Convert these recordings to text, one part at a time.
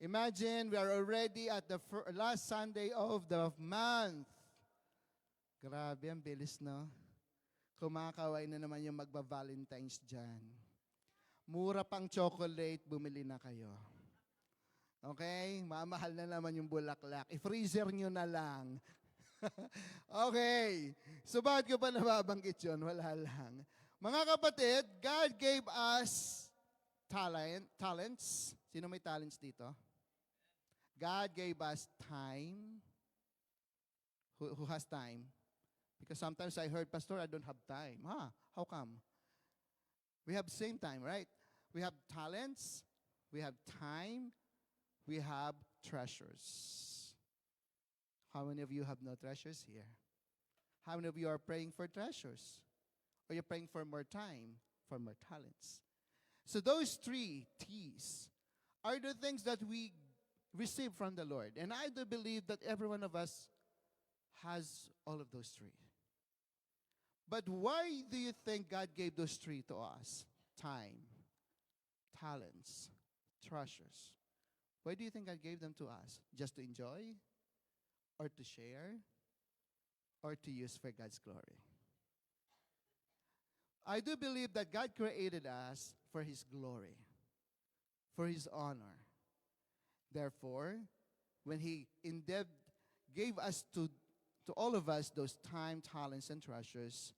Imagine we are already at the last Sunday of the month. Grabe, ang bilis, no? Kumakaway na naman yung magba-Valentine's dyan. Mura pang chocolate, bumili na kayo. Okay? Mamahal na naman yung bulaklak. I-freezer nyo na lang. Okay. So bakit ko pa nababanggit yun? Wala lang. Mga kapatid, God gave us talents. Sino may talents dito? God gave us time. Who has time? Because sometimes I heard, Pastor, I don't have time. How come? We have same time, right? We have talents, we have time, we have treasures. How many of you have no treasures here? How many of you are praying for treasures? Or you're praying for more time, for more talents? So those three T's are the things that we receive from the Lord. And I do believe that every one of us has all of those three. But why do you think God gave those three to us? Time, talents, treasures. Why do you think God gave them to us? Just to enjoy? Or to share? Or to use for God's glory? I do believe that God created us for His glory, for His honor. Therefore, when He indeed gave us to all of us those time, talents, and treasures,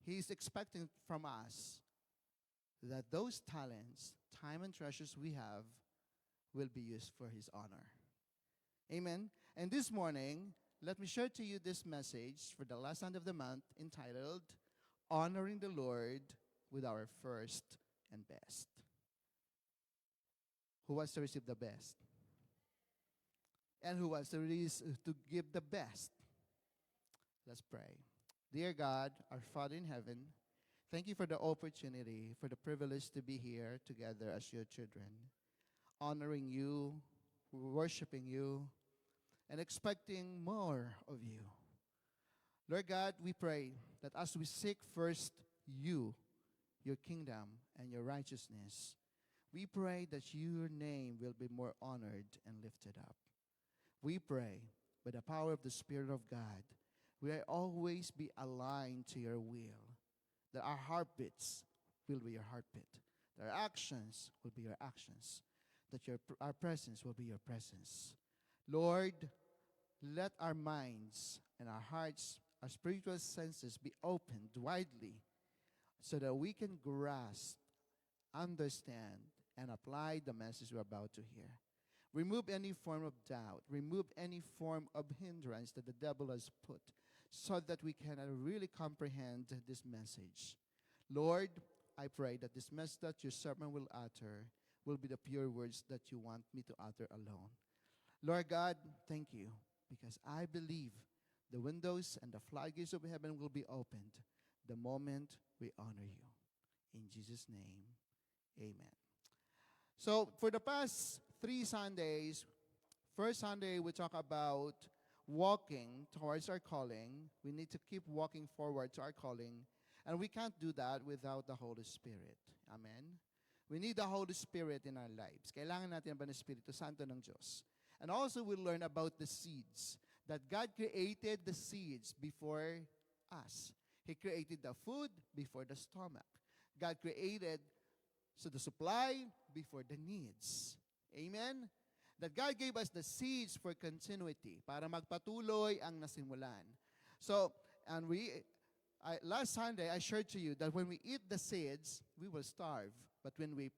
He's expecting from us that those talents, time, and treasures we have will be used for His honor. Amen. And this morning, let me share to you this message for the last Sunday of the month entitled, Honoring the Lord with Our First and Best. Who wants to receive the best? And who wants to give the best? Let's pray. Dear God, our Father in heaven, thank you for the opportunity, for the privilege to be here together as your children, honoring you, worshiping you, and expecting more of you. Lord God, we pray that as we seek first you, your kingdom, and your righteousness, we pray that your name will be more honored and lifted up. We pray, by the power of the Spirit of God, we will always be aligned to your will, that our heartbeats will be your heartbeat, that our actions will be your actions, that our presence will be your presence. Lord, let our minds and our hearts, our spiritual senses be opened widely so that we can grasp, understand, and apply the message we're about to hear. Remove any form of doubt. Remove any form of hindrance that the devil has put so that we can really comprehend this message. Lord, I pray that this message that your servant will utter will be the pure words that you want me to utter alone. Lord God, thank you, because I believe the windows and the floodgates of heaven will be opened the moment we honor you. In Jesus' name, amen. So for the past 3 Sundays, first Sunday we talk about walking towards our calling. We need to keep walking forward to our calling. And we can't do that without the Holy Spirit. Amen? We need the Holy Spirit in our lives. Kailangan natin ba ng Espiritu Santo ng Diyos? And also we learn about the seeds. That God created the seeds before us. He created the food before the stomach. God created the supply before the needs. Amen? That God gave us the seeds for continuity, para magpatuloy ang nasimulan. So, and last Sunday, I shared to you that when we eat the seeds, we will starve. But when we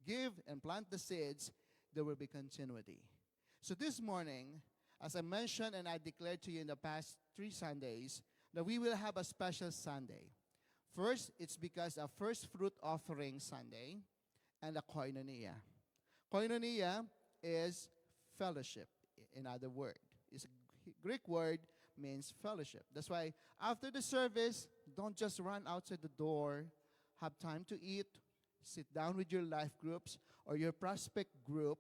give and plant the seeds, there will be continuity. So this morning, as I mentioned and I declared to you in the past 3 Sundays, that we will have a special Sunday. First, it's because of First Fruit Offering Sunday and a Koinonia. Koinonia is fellowship, in other words. It's a Greek word, means fellowship. That's why after the service, don't just run outside the door, have time to eat, sit down with your life groups or your prospect group,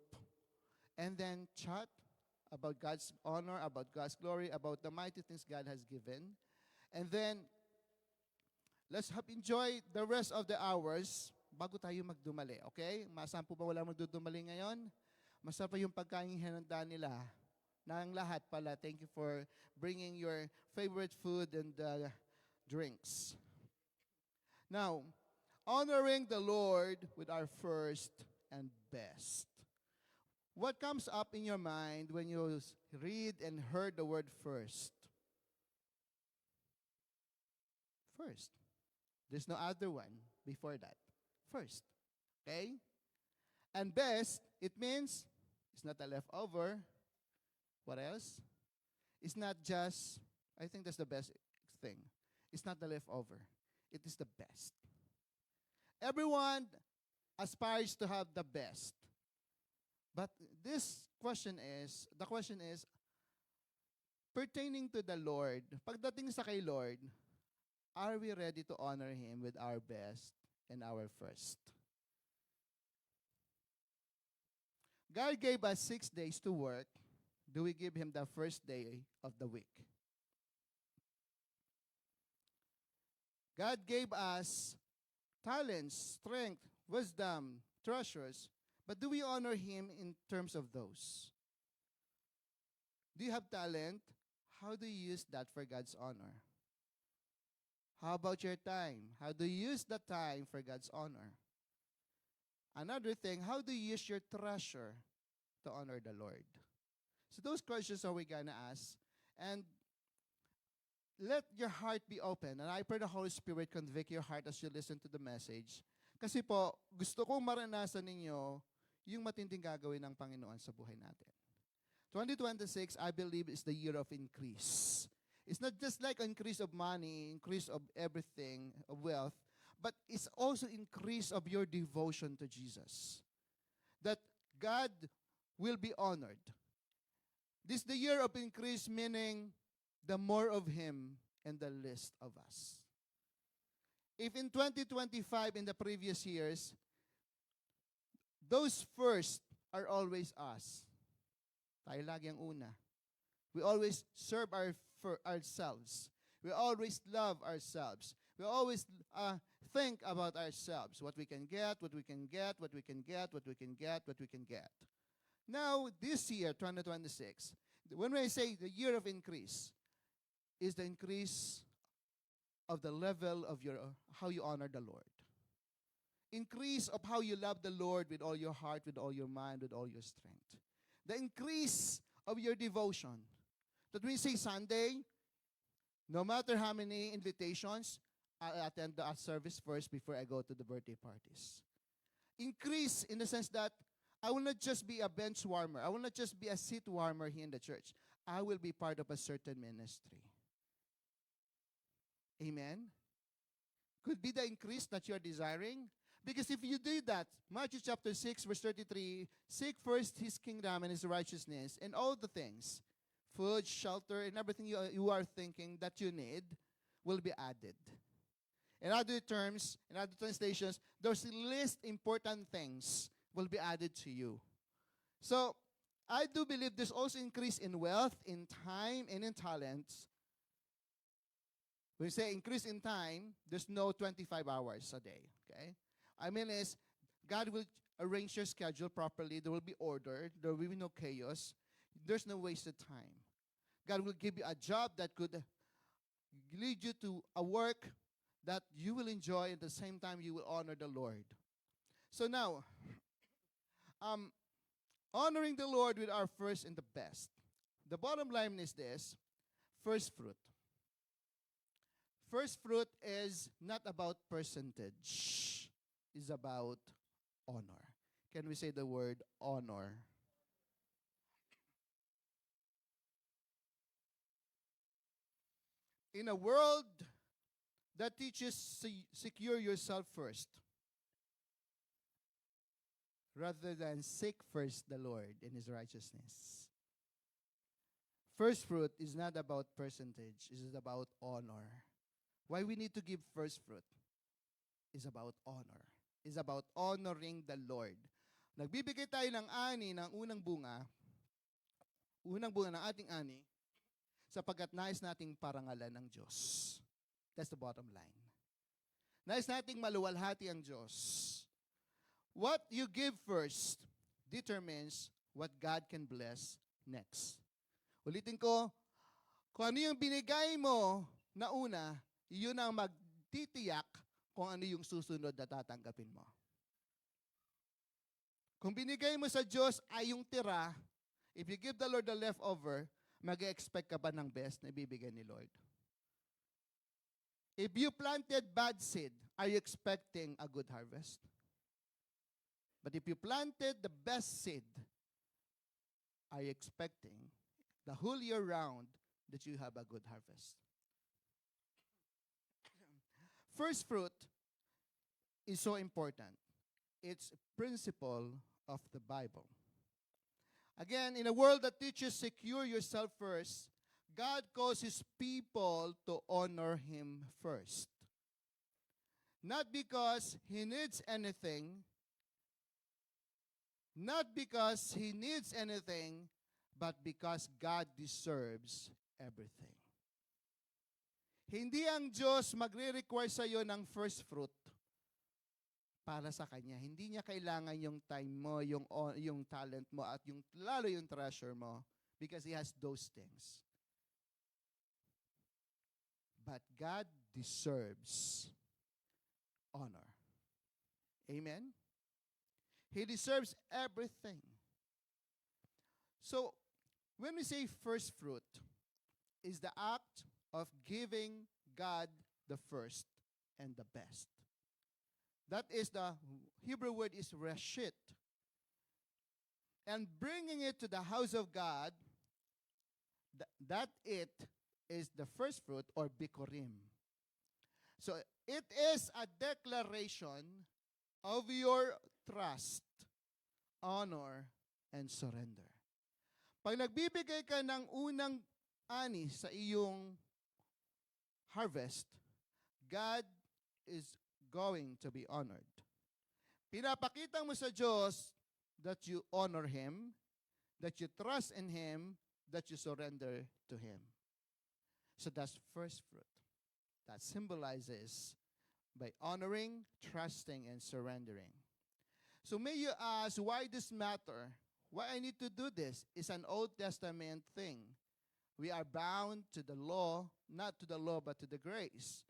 and then chat about God's honor, about God's glory, about the mighty things God has given. And then, let's enjoy the rest of the hours bago tayo magdumali, okay? Masaan po ba wala magdudumali ngayon? Masarap yung pagkain hinanda nila. Nang lahat pala, thank you for bringing your favorite food and drinks. Now, honoring the Lord with our first and best. What comes up in your mind when you read and heard the word first? First. There's no other one before that. First. Okay? And best, it means it's not a leftover. What else? It's not just, I think that's the best thing. It's not the leftover. It is the best. Everyone aspires to have the best. But the question is, pertaining to the Lord, pagdating sa kay Lord, are we ready to honor Him with our best and our first? God gave us 6 days to work. Do we give Him the first day of the week? God gave us talents, strength, wisdom, treasures. But do we honor Him in terms of those? Do you have talent? How do you use that for God's honor? How about your time? How do you use the time for God's honor? Another thing, how do you use your treasure to honor the Lord? So those questions are we gonna ask. And let your heart be open. And I pray the Holy Spirit convict your heart as you listen to the message. Kasi po, gusto kong maranasan ninyo yung matinding gagawin ng Panginoon sa buhay natin. 2026, I believe, is the year of increase. It's not just like increase of money, increase of everything, of wealth, but it's also increase of your devotion to Jesus. That God will be honored. This is the year of increase, meaning the more of Him and the least of us. If in 2025, in the previous years, those first are always us. Tayo lagi ang una. We always serve ourselves. We always love ourselves. We always think about ourselves. What we can get, what we can get, what we can get, what we can get, what we can get. Now, this year, 2026, when I say the year of increase, is the increase of the level of how you honor the Lord. Increase of how you love the Lord with all your heart, with all your mind, with all your strength. The increase of your devotion. That we say Sunday, no matter how many invitations, I attend the service first before I go to the birthday parties. Increase in the sense that I will not just be a bench warmer. I will not just be a seat warmer here in the church. I will be part of a certain ministry. Amen? Could be the increase that you are desiring. Because if you do that, Matthew chapter 6, verse 33, seek first His kingdom and His righteousness, and all the things, food, shelter, and everything you are thinking that you need will be added. In other terms, in other translations, those least important things will be added to you. So, I do believe there's also increase in wealth, in time, and in talents. When we say increase in time, there's no 25 hours a day, okay? I mean is, God will arrange your schedule properly. There will be order. There will be no chaos. There's no wasted time. God will give you a job that could lead you to a work that you will enjoy, at the same time you will honor the Lord. So now, honoring the Lord with our first and the best. The bottom line is this: first fruit. First fruit is not about percentage. It's about honor. Can we say the word honor? In a world that teaches secure yourself first, rather than seek first the Lord and His righteousness. First fruit is not about percentage. It is about honor. Why we need to give first fruit is about honor. Is about honoring the Lord. Nagbibigay tayo ng ani, ng unang bunga ng ating ani, sapagkat nais nating parangalan ng Diyos. That's the bottom line. Nais nating maluwalhati ang Diyos. What you give first determines what God can bless next. Ulitin ko, kung ano yung binigay mo na una, yun ang magtitiyak kung ano yung susunod na tatanggapin mo. Kung binigay mo sa Diyos ay yung tira, if you give the Lord the leftover, mag-expect ka ba ng best na ibibigay ni Lord? If you planted bad seed, are you expecting a good harvest? But if you planted the best seed, are you expecting the whole year round that you have a good harvest? First fruit is so important. It's a principle of the Bible. Again, in a world that teaches secure yourself first, God calls His people to honor Him first. Not because He needs anything, but because God deserves everything. Hindi ang Diyos magre-require sa iyo ng first fruit para sa Kanya. Hindi niya kailangan yung time mo, yung talent mo, at lalo yung treasure mo because He has those things. But God deserves honor. Amen? He deserves everything. So, when we say first fruit, is the act of giving God the first and the best. That is the Hebrew word is reshit. And bringing it to the house of God, that it is the first fruit or bikurim. So it is a declaration of your trust, honor, and surrender. Pag nagbibigay ka ng unang ani sa iyong harvest, God is going to be honored. Pinapakita mo sa Diyos that you honor Him, that you trust in Him, that you surrender to Him. So that's first fruit. That symbolizes by honoring, trusting, and surrendering. So may you ask, why this matter? Why I need to do this? It's an Old Testament thing. We are bound to the law, not to the law, but to the grace.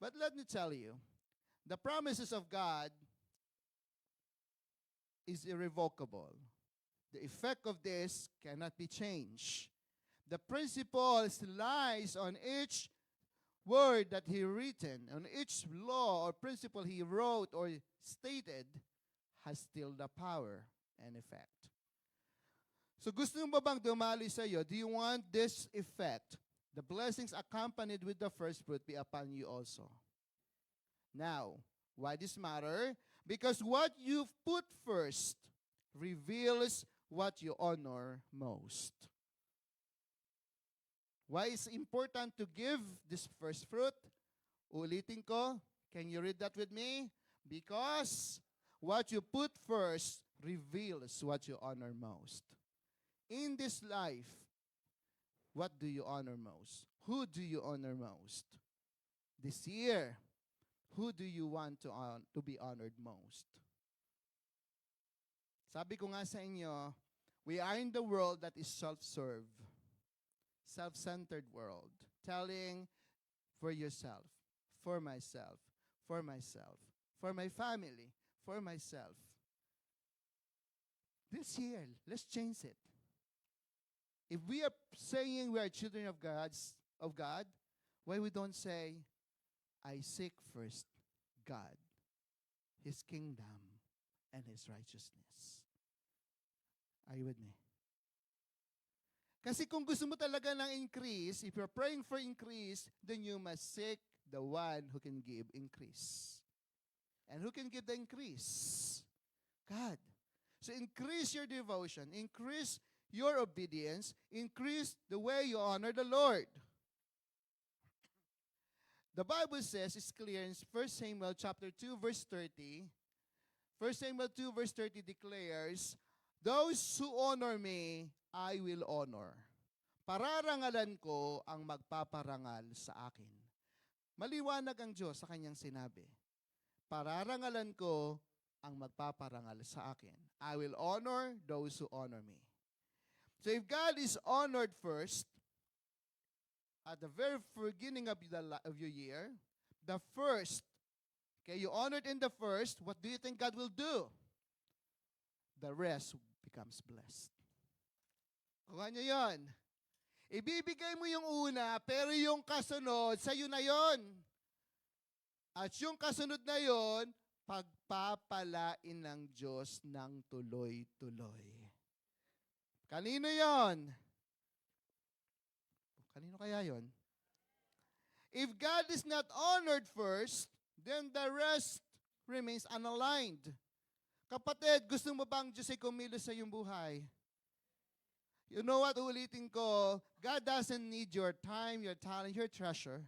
But let me tell you, the promises of God is irrevocable. The effect of this cannot be changed. The principles lies on each word that He written, on each law or principle He wrote or stated, has still the power and effect. So gusto mo bang dumali sa iyo? Do you want this effect, the blessings accompanied with the first fruit, be upon you also? Now, why this matter? Because what you put first reveals what you honor most. Why is it important to give this first fruit? Ulitin ko, can you read that with me? Because what you put first reveals what you honor most. In this life, what do you honor most? Who do you honor most? This year, who do you want to be honored most? Sabi ko nga sa inyo, we are in the world that is self-serve, self-centered world, telling for yourself, for myself, for myself, for my family, for myself. This year, let's change it. If we are saying we are children of God, why we don't say, I seek first God, His kingdom, and His righteousness. Are you with me? Kasi kung gusto mo talaga ng increase, if you're praying for increase, then you must seek the one who can give increase. And who can give the increase? God. So increase your devotion, increase your obedience, increase the way you honor the Lord. The Bible says, it's clear in 1 Samuel chapter 2, verse 30. 1 Samuel 2, verse 30 declares, those who honor me, I will honor. Pararangalan ko ang magpaparangal sa akin. Maliwanag ang Diyos sa kanyang sinabi. Pararangalan ko ang magpaparangal sa akin. I will honor those who honor me. So if God is honored first, at the very beginning of your year, the first, okay, you honored in the first, what do you think God will do? The rest becomes blessed. Kuha niyo yun. Ibibigay mo yung una, pero yung kasunod, sa'yo na yon. At yung kasunod na yon, pagpapalain ng Diyos ng tuloy-tuloy. Kanino yon? Kanino kaya yon? If God is not honored first, then the rest remains unaligned. Kapatid, gusto mo bang Diyos ay kumilos sa iyong buhay? You know what, ulitin ko, God doesn't need your time, your talent, your treasure.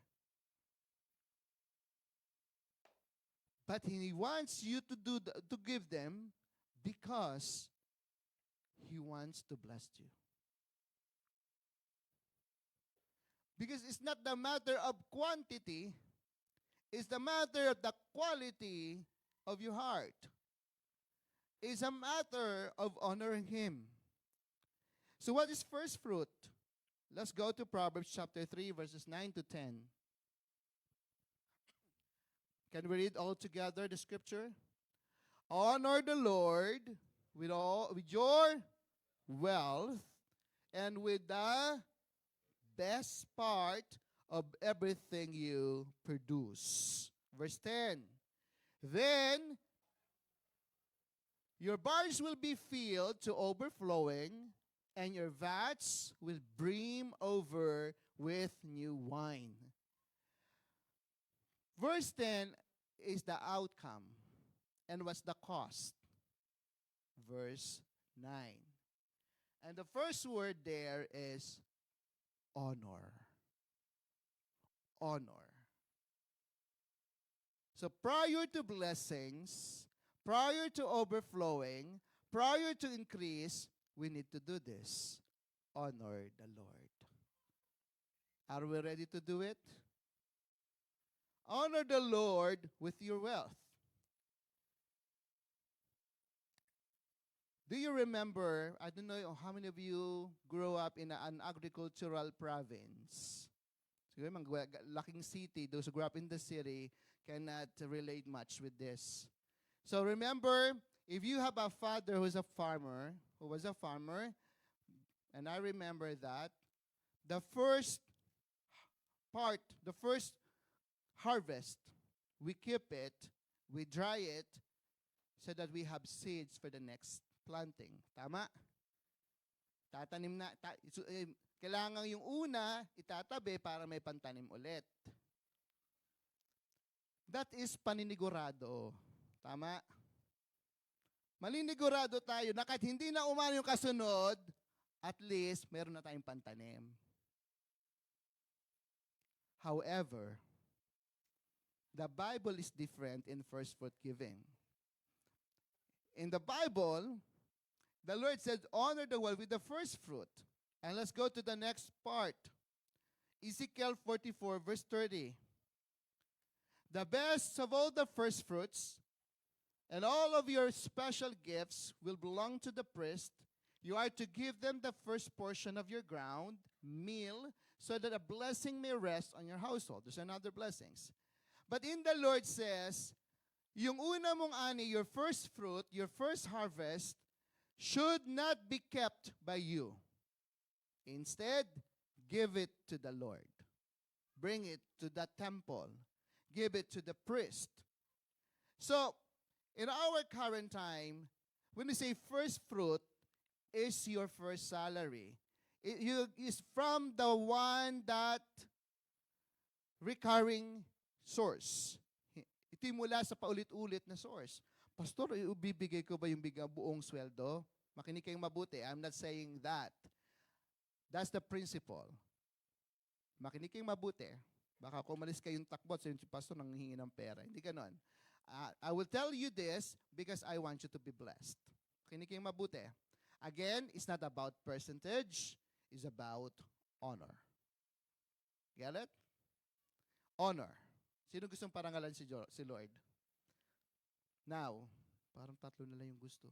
But He wants you to give them because He wants to bless you. Because it's not the matter of quantity, it's the matter of the quality of your heart. It's a matter of honoring Him. So what is first fruit? Let's go to Proverbs chapter 3, verses 9 to 10. Can we read all together the scripture? Honor the Lord with your wealth and with the best part of everything you produce. Verse 10. Then your barns will be filled to overflowing, and your vats will brim over with new wine. Verse 10 is the outcome. And what's the cost? Verse 9. And the first word there is honor. Honor. So prior to blessings, prior to overflowing, prior to increase, we need to do this. Honor the Lord. Are we ready to do it? Honor the Lord with your wealth. Do you remember, I don't know how many of you grew up in an agricultural province. Siguro mga laking city, those who grew up in the city cannot relate much with this. So remember, if you have a father who was a farmer, and I remember that, the first harvest, we keep it, we dry it, so that we have seeds for the next planting. Tama? Tatanim na, kailangan yung una, itatabi para may pantanim ulit. That is paninigurado. Tama? Malinigurado tayo na kahit hindi na umano yung kasunod, at least meron na tayong pantanim. However, the Bible is different in first fruit giving. In the Bible, the Lord said, honor the world with the first fruit. And let's go to the next part. Ezekiel 44, verse 30. The best of all the first fruits and all of your special gifts will belong to the priest. You are to give them the first portion of your ground, meal, so that a blessing may rest on your household. There's another blessings. But in the Lord says, yung una mong ani, your first fruit, your first harvest, should not be kept by you. Instead, give it to the Lord. Bring it to the temple. Give it to the priest. So, in our current time, when we say first fruit, is your first salary. It is from the one that recurring source. Ito mula sa paulit-ulit na source. Pastor, ibibigay ko ba yung buong sweldo? Makinig kayong mabuti. I'm not saying that. That's the principle. Makinig kayong mabuti. Baka kung umalis kayong takbot, sa yung pastor nanghihingi ng pera. Hindi ganon. I will tell you this because I want you to be blessed. Makinig kayong mabuti. Again, it's not about percentage. It's about honor. Get it? Honor. Sino gustong parangalan si Lord? Now, Parang tatlo na lang yung gusto.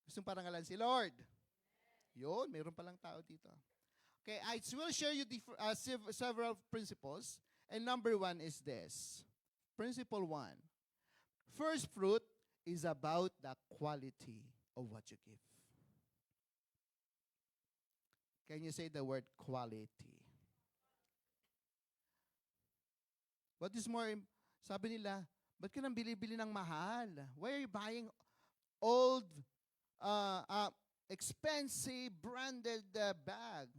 Gustong parangalan si Lord. Yun, mayroon palang tao dito. Okay, I will share you several principles. And number 1 is this. Principle 1. First fruit is about the quality of what you give. Can you say the word quality? What is more, sabi nila, ba't ka nang bili-bili ng mahal? Why are you buying old, expensive, branded bag?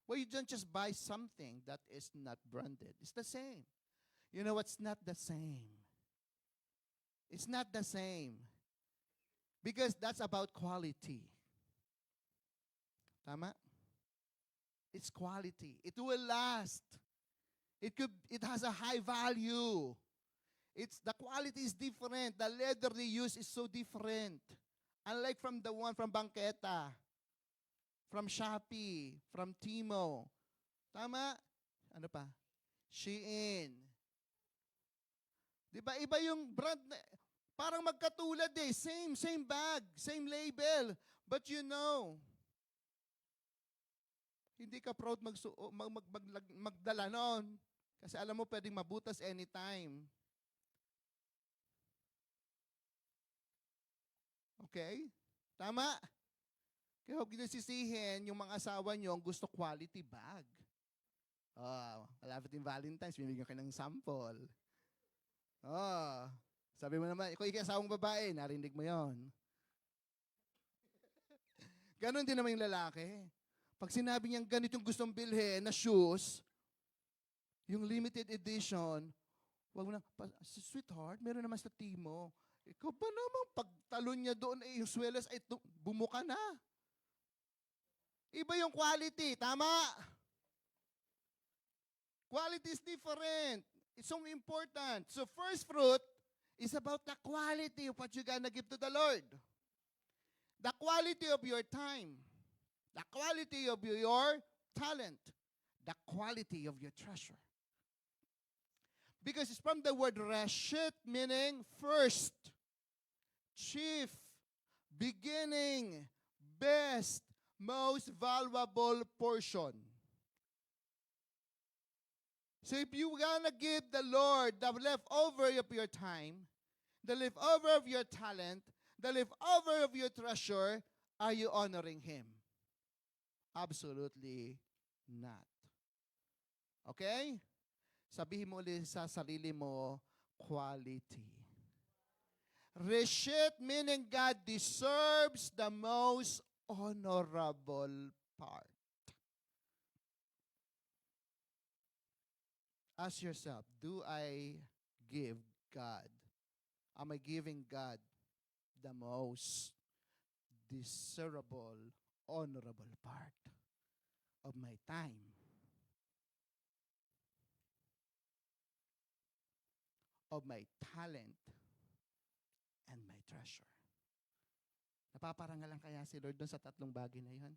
Why you don't just buy something that is not branded? It's the same. You know what's not the same? It's not the same. Because that's about quality. Tama? It's quality. It will last. It has a high value. The quality is different. The leather they use is so different. Unlike from the one from Banqueta, from Shopee, from Timo. Tama? Ano pa? Shein. Di ba? Iba yung brand na, parang magkatulad eh. Same bag, same label. But you know, hindi ka proud magdala nun. Kasi alam mo, pwedeng mabutas anytime. Okay? Tama? Kaya huwag nasisihin yung mga asawa nyo ang gusto quality bag. Malapit yung Valentine's, binibigyan ka ng sample. Sabi mo naman, ikaw asawang babae, narinig mo yon. Ganon din naman yung lalaki. Pag sinabi niyang ganito yung gustong bilhin na shoes, yung limited edition, wag mo na, sweetheart, meron naman sa Timo. Ikaw ba naman, pagtalon niya doon, yung swelas ay bumuka na. Iba yung quality, tama? Quality is different. It's so important. So first fruit is about the quality of what you're gonna give to the Lord. The quality of your time. The quality of your talent. The quality of your treasure. Because it's from the word reshit, meaning first, chief, beginning, best, most valuable portion. So if you're gonna give the Lord the leftover of your time, the leftover of your talent, the leftover of your treasure, are you honoring Him? Absolutely not. Okay? Sabihin mo ulit sa sarili mo, quality. Reshit, meaning God deserves the most honorable part. Ask yourself, do I give God? Am I giving God the most desirable, honorable part of my time? Of my talent and my treasure. Napaparangalan kaya si Lord doon sa tatlong bagay na yun?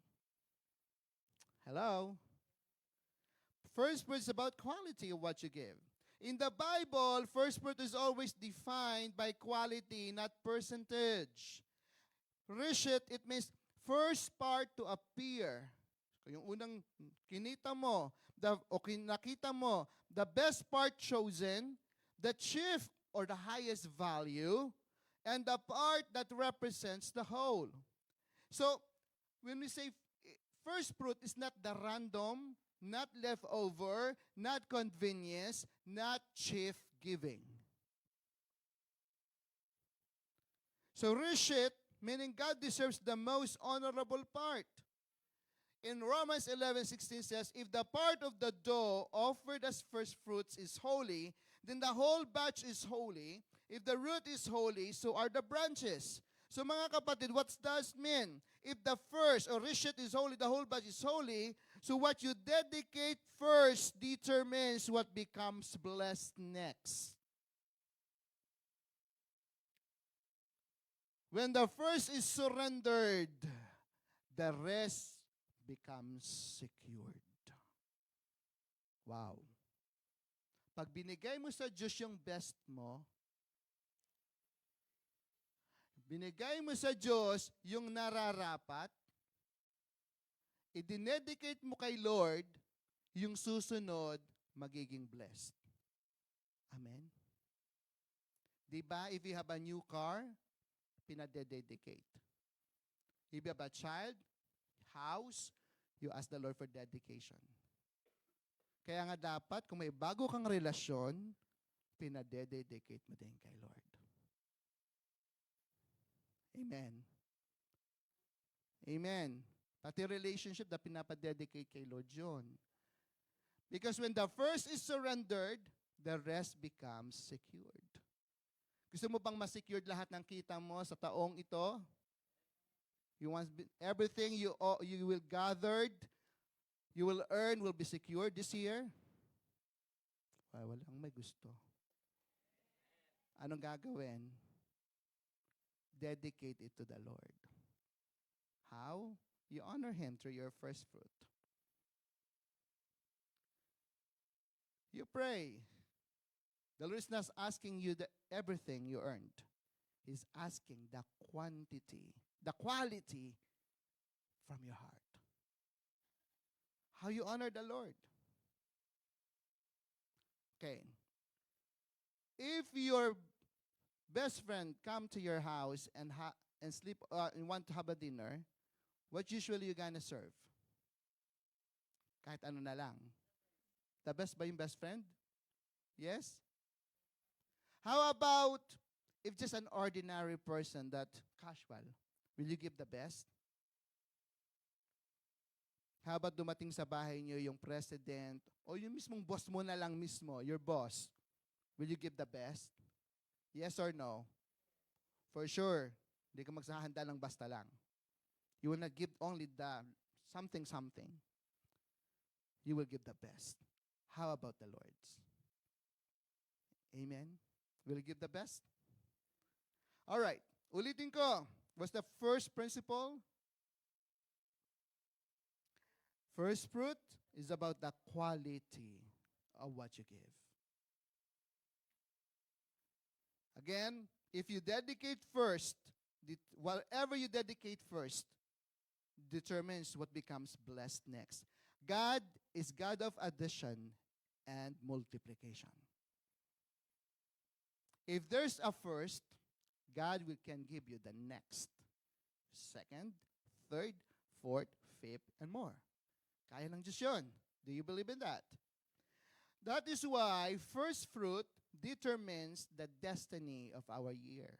Hello? First fruit is about quality of what you give. In the Bible, first fruit is always defined by quality, not percentage. Reshit, it means first part to appear. Yung unang kinita mo, nakita mo, the best part chosen, the chief or the highest value, and the part that represents the whole. So, when we say first fruit is not the random, not leftover, not convenience, not chief giving. So, reshit, meaning God deserves the most honorable part. In Romans 11:16 says, if the part of the dough offered as first fruits is holy, then the whole batch is holy. If the root is holy, so are the branches. So mga kapatid, what does mean? If the first or reshit is holy, the whole batch is holy, so what you dedicate first determines what becomes blessed next. When the first is surrendered, the rest becomes secured. Wow. Pag binigay mo sa Diyos yung best mo, Binigay mo sa Diyos yung nararapat, idinedicate mo kay Lord, yung susunod, magiging blessed. Amen? Diba, if you have a new car, pinadedicate. If you have a child, house, you ask the Lord for dedication. Kaya nga dapat, kung may bago kang relasyon, pinadedicate mo din kay Lord. Amen. Amen. Pati relationship na pinapadedicate kay Lord yun. Because when the first is surrendered, the rest becomes secured. Gusto mo bang ma-secured lahat ng kita mo sa taong ito? You want everything you will gathered, you will earn, will be secured this year? Walang may gusto. Anong gagawin? Dedicate it to the Lord. How? You honor Him through your first fruit. You pray. The Lord is not asking you everything you earned. He's asking the quantity, the quality from your heart. How you honor the Lord. Okay. If your best friend come to your house and sleep and want to have a dinner, what usually you gonna serve? Kahit ano na lang. The best ba yung best friend? Yes? How about if just an ordinary person that casual? Will you give the best? How about dumating sa bahay niyo yung president o yung mismong boss mo na lang mismo, your boss? Will you give the best? Yes or no? For sure. Hindi ka magsahanda ng basta lang. You will not give only the something. You will give the best. How about the Lord's? Amen? Will you give the best? All right. Ulitin ko. What's the first principle? First fruit is about the quality of what you give. Again, if you dedicate first, whatever you dedicate first determines what becomes blessed next. God is God of addition and multiplication. If there's a first, God can give you the next, second, third, fourth, fifth, and more. Kaya ng Diyos yun. Do you believe in that? That is why first fruit determines the destiny of our year.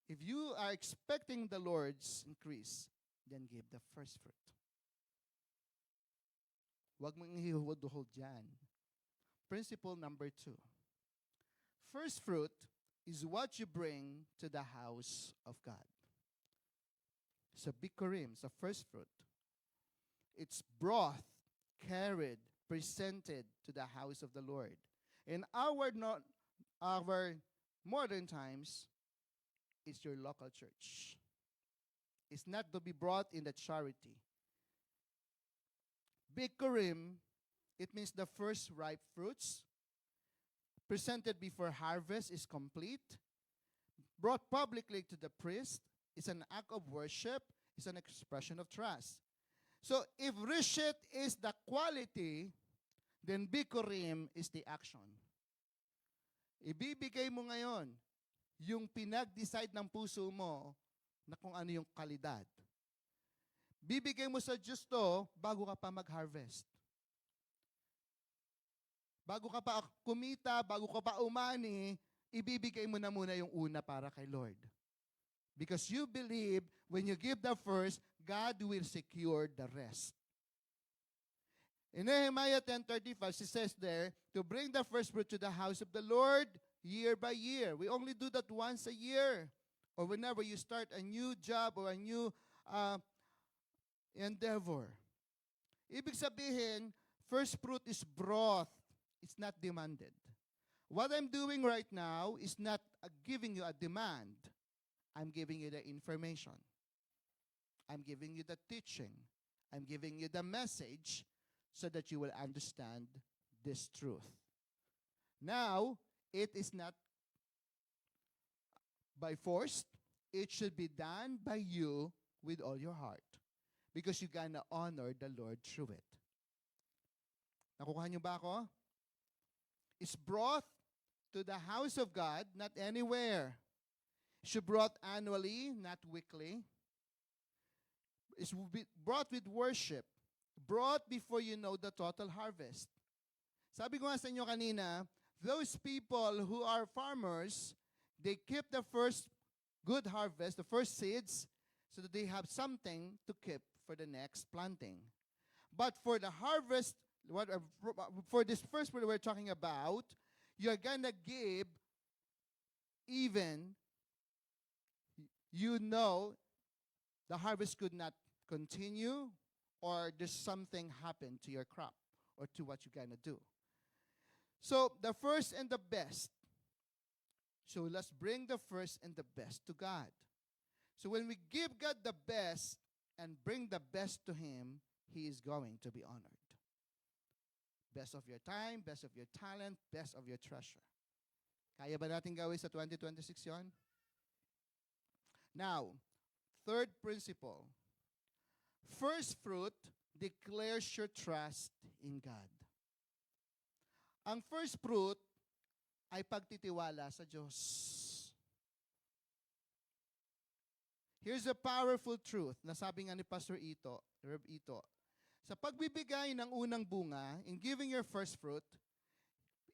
If you are expecting the Lord's increase, then give the first fruit. Huwag mong ihuhod-hod dyan. Principle number 2. First fruit is what you bring to the house of God. So bikurim, so first fruit. It's brought, carried, presented to the house of the Lord. In our modern times, it's your local church. It's not to be brought in the charity. Bikurim, it means the first ripe fruits, presented before harvest is complete, brought publicly to the priest, is an act of worship, is an expression of trust. So if rishit is the quality, then bikurim is the action. Ibibigay mo ngayon yung pinag-decide ng puso mo na kung ano yung kalidad. Bibigay mo sa Diyos to bago ka pa mag-harvest. Bago ka pa kumita, bago ka pa umani, ibibigay mo na muna yung una para kay Lord. Because you believe when you give the first, God will secure the rest. In Nehemiah 10:35, she says there, to bring the first fruit to the house of the Lord year by year. We only do that once a year. Or whenever you start a new job or a new endeavor. Ibig sabihin, first fruit is brought. It's not demanded. What I'm doing right now is not giving you a demand. I'm giving you the information. I'm giving you the teaching. I'm giving you the message so that you will understand this truth. Now, it is not by force. It should be done by you with all your heart. Because you're gonna honor the Lord through it. Nakukuha niyo ba ako? It's brought to the house of God, not anywhere. It's brought annually, not weekly. It's brought with worship. Brought before you know the total harvest. Sabi ko nga sa inyo kanina, those people who are farmers, they keep the first good harvest, the first seeds, so that they have something to keep for the next planting. But for the harvest, for this first one we're talking about, you're gonna give even you know the harvest could not continue or there's something happened to your crop or to what you're gonna do. So the first and the best. So let's bring the first and the best to God. So when we give God the best and bring the best to Him, He is going to be honored. Best of your time, best of your talent, best of your treasure. Kaya ba natin gawin sa 2026 yon? Now, third principle. First fruit declares your trust in God. Ang first fruit ay pagtitiwala sa Diyos. Here's a powerful truth na sabi nga ni Pastor Ito, Rev Ito. Sa pagbibigay ng unang bunga, in giving your first fruit,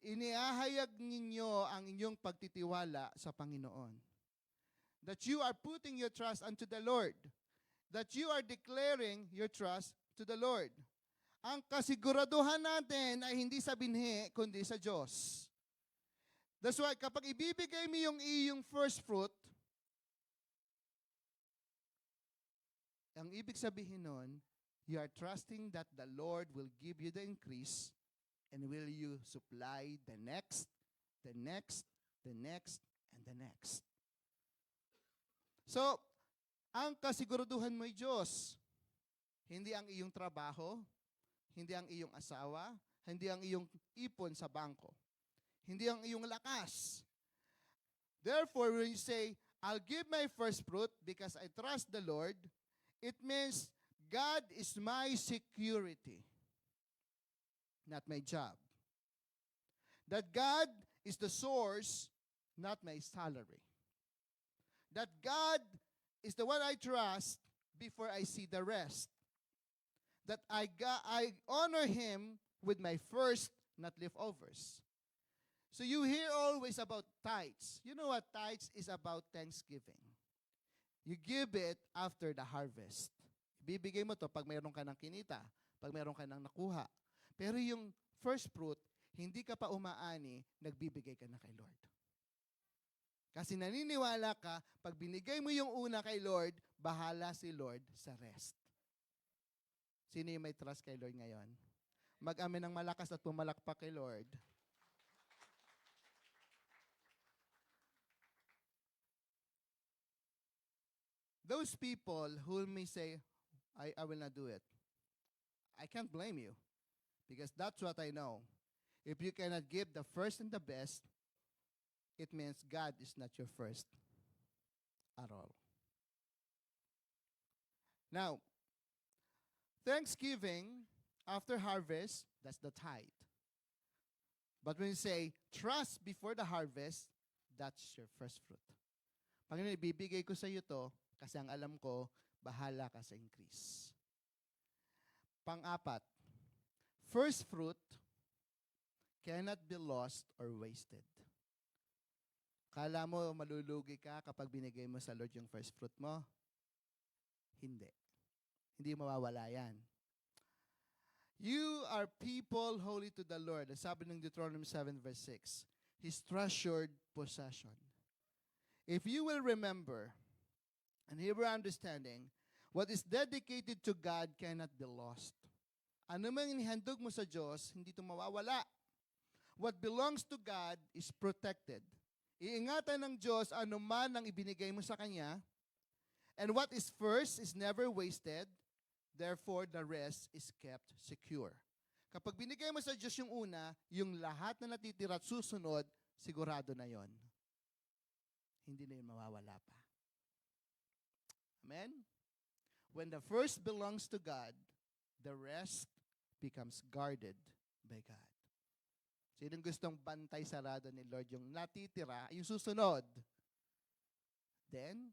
iniahayag ninyo ang inyong pagtitiwala sa Panginoon. That you are putting your trust unto the Lord. That you are declaring your trust to the Lord. Ang kasiguraduhan natin ay hindi sa binhi, kundi sa Diyos. That's why kapag ibibigay mo yung iyong first fruit, ang ibig sabihin nun, you are trusting that the Lord will give you the increase and will you supply the next, the next, the next, and the next. So, ang kasiguraduhan mo ay Diyos. Hindi ang iyong trabaho, hindi ang iyong asawa, hindi ang iyong ipon sa bangko, hindi ang iyong lakas. Therefore, when you say, I'll give my first fruit because I trust the Lord, it means God is my security, not my job. That God is the source, not my salary. That God is the one I trust before I see the rest. That I honor Him with my first, not leftovers. So you hear always about tithes. You know what tithes is about thanksgiving. You give it after the harvest. Bibigay mo to pag mayroon ka ng kinita, pag mayroon ka ng nakuha. Pero yung first fruit, hindi ka pa umaani, nagbibigay ka na kay Lord. Kasi naniniwala ka, pag binigay mo yung una kay Lord, bahala si Lord sa rest. Sino yung may trust kay Lord ngayon? Mag-amen ng malakas at pumalakpak kay Lord. Those people who may say, I will not do it. I can't blame you because that's what I know. If you cannot give the first and the best, it means God is not your first at all. Now, Thanksgiving after harvest, that's the tithe. But when you say trust before the harvest, that's your first fruit. Panginoon, ibibigay ko sa iyo to kasi ang alam ko, bahala ka sa increase. Pang-apat, first fruit cannot be lost or wasted. Kala mo malulugi ka kapag binigay mo sa Lord yung first fruit mo? Hindi. Hindi mawawala yan. You are people holy to the Lord. Sabi ng Deuteronomy 7 verse 6, His treasured possession. If you will remember, and Hebrew understanding, what is dedicated to God cannot be lost. Ano mang inihandog mo sa Diyos, hindi ito mawawala. What belongs to God is protected. Iingatan ng Diyos ano man ang ibinigay mo sa Kanya. And what is first is never wasted. Therefore, the rest is kept secure. Kapag binigay mo sa Diyos yung una, yung lahat na natitira at susunod, sigurado na yon. hindi na yun mawawala pa. Amen? When the first belongs to God, the rest becomes guarded by God. Sinong gustong bantay sarado ni Lord? Yung natitira, yung susunod. Then,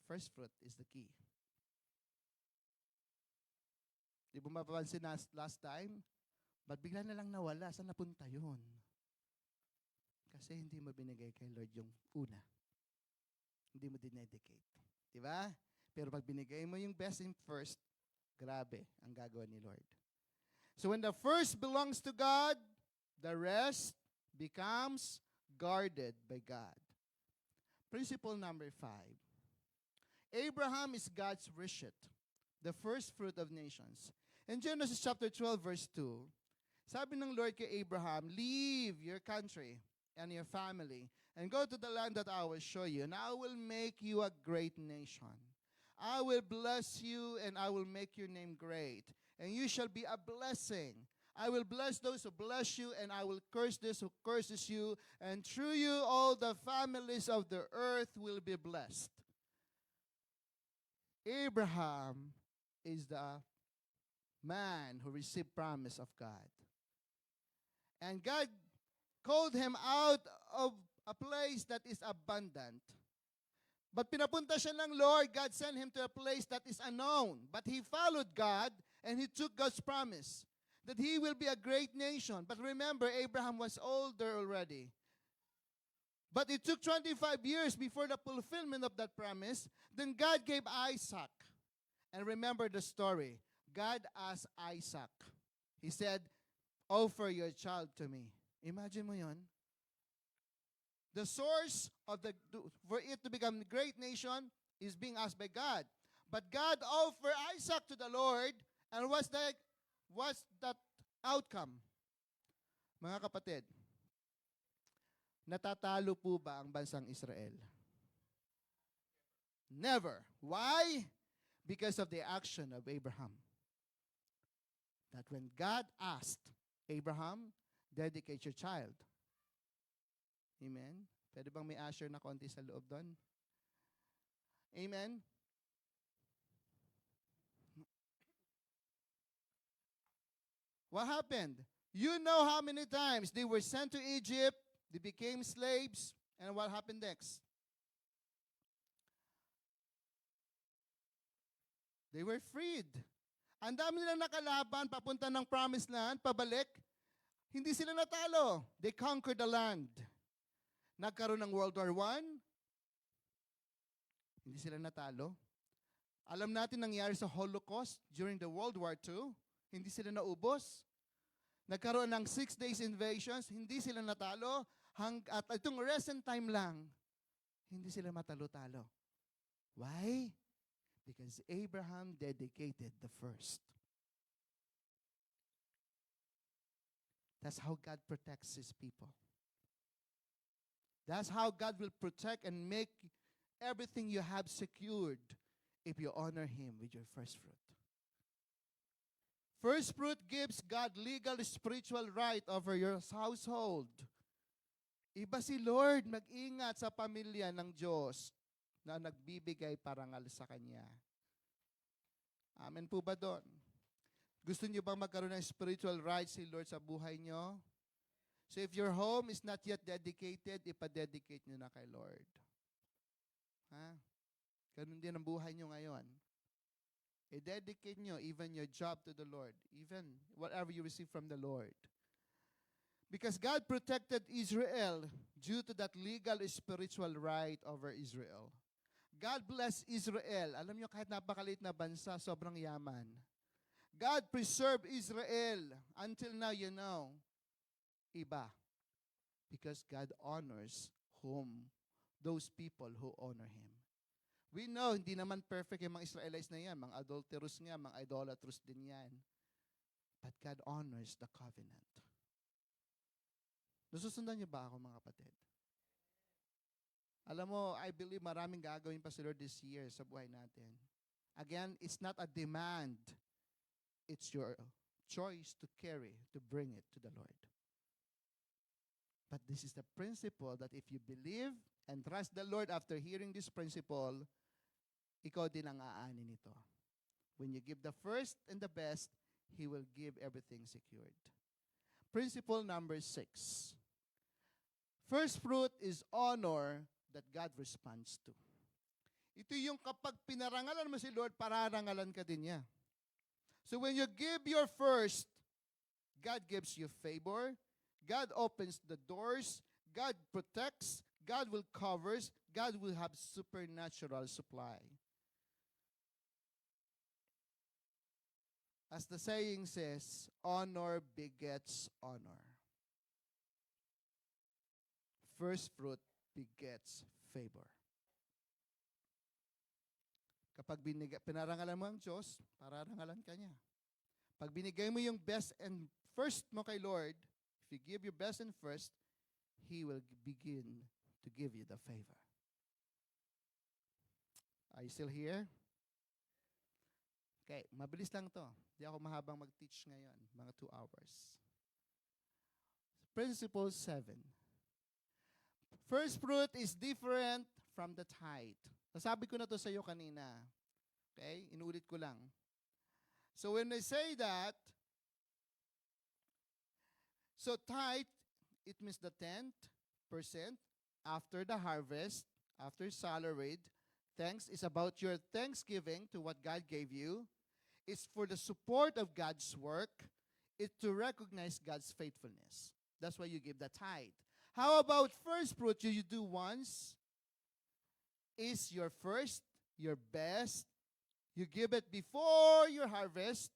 first fruit is the key. Di ba mapapansin na last time? Ba't bigla na lang nawala? Saan napunta yun? Kasi hindi mo binigay kay Lord yung una. Hindi mo dinedicate. Di ba? Pero pag binigay mo yung best in first, grabe ang gagawa ni Lord. So when the first belongs to God, the rest becomes guarded by God. Principle number 5. Abraham is God's reshit, the first fruit of nations. In Genesis chapter 12, verse 2, sabi ng Lord kay Abraham, leave your country and your family and go to the land that I will show you, and I will make you a great nation. I will bless you, and I will make your name great, and you shall be a blessing. I will bless those who bless you, and I will curse those who curses you, and through you all the families of the earth will be blessed. Abraham is the man who received promise of God. And God called him out of a place that is abundant. But pinapunta siya ng Lord, God sent him to a place that is unknown. But he followed God, and he took God's promise that he will be a great nation. But remember, Abraham was older already. But it took 25 years before the fulfillment of that promise. Then God gave Isaac. And remember the story. God asked Isaac. He said, offer your child to me. Imagine mo yon. The source of for it to become a great nation is being asked by God. But God offered Isaac to the Lord, and what's that outcome? Mga kapatid, natatalo po ba ang bansang Israel? Never. Why? Because of the action of Abraham. That when God asked Abraham, dedicate your child. Amen? Pwede bang may usher na konti sa loob doon? Amen? What happened? You know how many times they were sent to Egypt, they became slaves, and what happened next? They were freed. Ang dami nilang nakalaban, papunta ng promised land, pabalik. Hindi sila natalo. They conquered the land. Nagkaroon ng World War I. Hindi sila natalo. Alam natin nangyari sa Holocaust during the World War II. Hindi sila naubos. Nagkaroon ng 6 days invasions. Hindi sila natalo. At itong recent time lang, hindi sila matalo-talo. Why? Because Abraham dedicated the first. That's how God protects His people. That's how God will protect and make everything you have secured if you honor Him with your first fruit. First fruit gives God legal spiritual right over your household. Iba si Lord, mag-ingat sa pamilya ng Diyos na nagbibigay parangal sa Kanya. Amen po ba doon? Gusto niyo bang magkaroon ng spiritual rights si Lord sa buhay niyo? So if your home is not yet dedicated, ipa-dedicate niyo na kay Lord. Ha? Ganun din ang buhay niyo ngayon. I-dedicate niyo even your job to the Lord, even whatever you receive from the Lord. Because God protected Israel due to that legal spiritual right over Israel. God bless Israel. Alam niyo, kahit napakaliit na bansa, sobrang yaman. God preserved Israel. Until now, you know, iba. Because God honors those people who honor Him. We know, hindi naman perfect yung mga Israelites na yan. Mga adulterous nga, mga idolatrous din yan. But God honors the covenant. Nasusundan niyo ba ako, mga kapatid? Alam mo, I believe maraming gagawin pa si Lord this year sa buhay natin. Again, it's not a demand. It's your choice to carry, to bring it to the Lord. But this is the principle that if you believe and trust the Lord after hearing this principle, ikaw din ang aani nito. When you give the first and the best, He will give everything secured. Principle number 6. First fruit is honor that God responds to. Ito yung kapag pinarangalan mo si Lord, pararangalan ka din niya. So when you give your first, God gives you favor, God opens the doors, God protects, God will covers, God will have supernatural supply. As the saying says, honor begets honor. First fruit begets favor. Kapag pinarangalan mo ang Diyos, pararangalan ka niya. Pag binigay mo yung best and first mo kay Lord, if you give your best and first, He will begin to give you the favor. Are you still here? Okay, mabilis lang to. Di ako mahabang mag-teach ngayon, mga 2 hours. Principle 7. First fruit is different from the tithe. Nasabi ko na to sa iyo kanina. Okay? Inuulit ko lang. So when I say that, so tithe, it means the 10% after the harvest, after salaried. Thanks is about your thanksgiving to what God gave you. It's for the support of God's work. It's to recognize God's faithfulness. That's why you give the tithe. How about first fruit you do once? Is your first, your best. You give it before your harvest.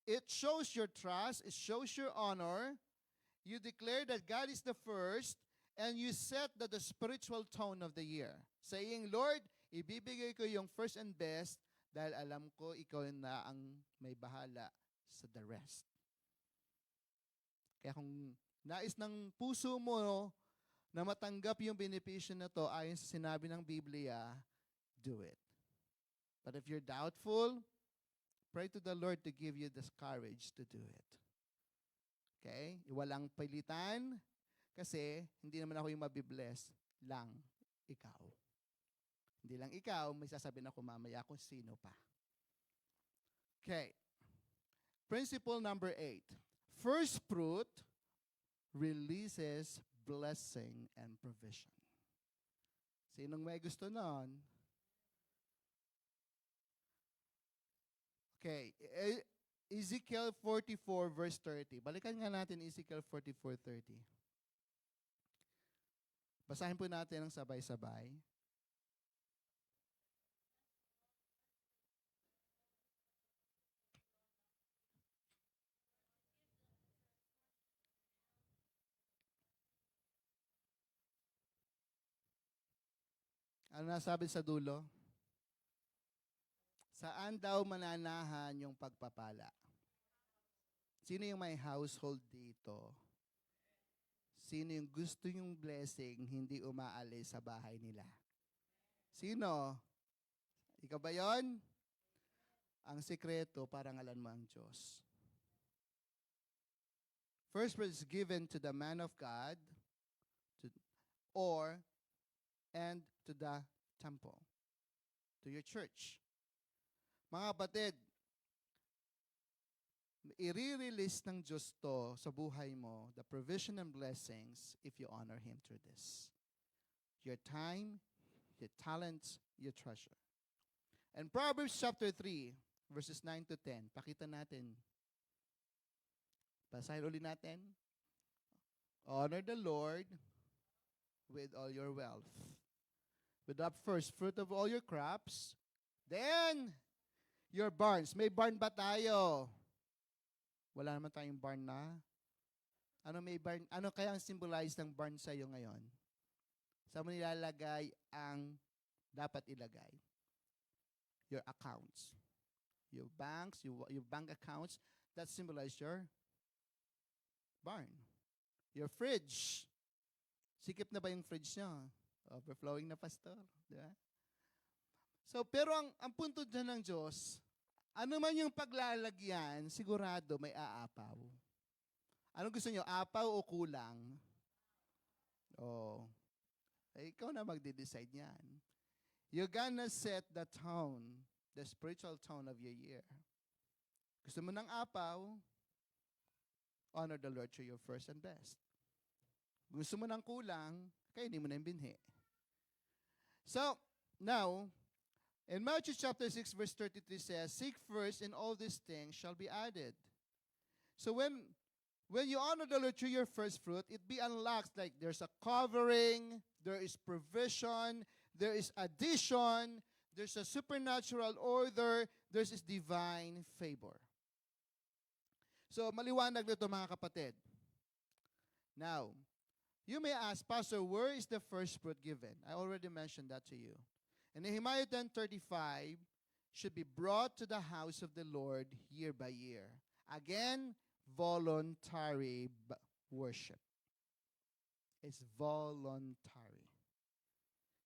It shows your trust. It shows your honor. You declare that God is the first, and you set the spiritual tone of the year. Saying, Lord, ibibigay ko yung first and best dahil alam ko ikaw na ang may bahala sa the rest. Kaya kung nais ng puso mo na matanggap yung benepisyo na to ayon sa sinabi ng Biblia, do it. But if you're doubtful, pray to the Lord to give you the courage to do it. Okay? Walang pilitan kasi hindi naman ako yung mabibless lang ikaw. Hindi lang ikaw, may sasabihin ako mamaya kung sino pa. Okay. Principle number 8. First fruit releases blessing and provision. Sinong may gusto nun? Okay. Ezekiel 44 verse 30. Balikan nga natin Ezekiel 44:30. Basahin po natin ng sabay-sabay. Ano nasabi sa dulo? Saan daw mananahan yung pagpapala? Sino yung may household dito? Sino yung gusto yung blessing, hindi umaalis sa bahay nila? Sino? Ikaw ba yon? Ang sikreto, parangalan mo ang Diyos. First was given to the man of God, and to the temple, to your church. Mga kapatid, i-release ng Diyos to sa buhay mo, the provision and blessings, if you honor Him through this. Your time, your talents, your treasure. And Proverbs chapter 3, verses 9 to 10. Pakita natin. Basahin ulit natin. Honor the Lord with all your wealth, with the first fruit of all your crops, then your barns. May barn ba tayo? Wala naman tayong barn na. Ano may barn? Ano kaya ang symbolize ng barn sa iyo ngayon? Saan mo nilalagay ang dapat ilagay? Your accounts. Your banks, your bank accounts, that symbolize your barn. Your fridge. Sikip na ba yung fridge niyo? Overflowing na, pastor. Di ba? So, pero ang punto dyan ng Diyos, ano man yung paglalagyan, sigurado may aapaw. Ano gusto niyo? Apaw o kulang? Oh. Ikaw na magde-decide niyan. You're gonna set the tone, the spiritual tone of your year. Gusto mo ng apaw, honor the Lord through your first and best. Gusto mo ng kulang, kainin mo na yung binhi. So, now, in Matthew chapter 6, verse 33 says, seek first and all these things shall be added. So when you honor the Lord through your first fruit, it be unlocked like there's a covering, there is provision, there is addition, there's a supernatural order, there's this divine favor. So, maliwanag na ito mga kapatid. Now, you may ask, Pastor, where is the first fruit given? I already mentioned that to you. And Nehemiah 10:35 should be brought to the house of the Lord year by year. Again, voluntary worship. It's voluntary.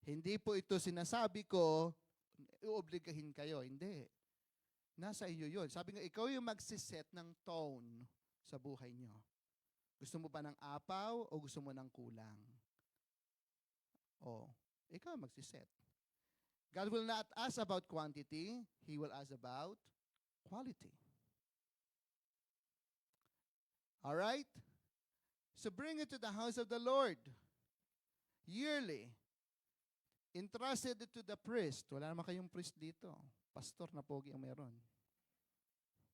Hindi po ito sinasabi ko, ioobligahin kayo. Hindi. Nasa iyo yun. Sabi nga, ikaw yung magsiset ng tone sa buhay nyo. Gusto mo ba ng apaw o gusto mo ng kulang? O, ikaw magsiset. God will not ask about quantity. He will ask about quality. Alright? So bring it to the house of the Lord. Yearly. Entrusted it to the priest. Wala naman kayong priest dito. Pastor na pogi ang meron.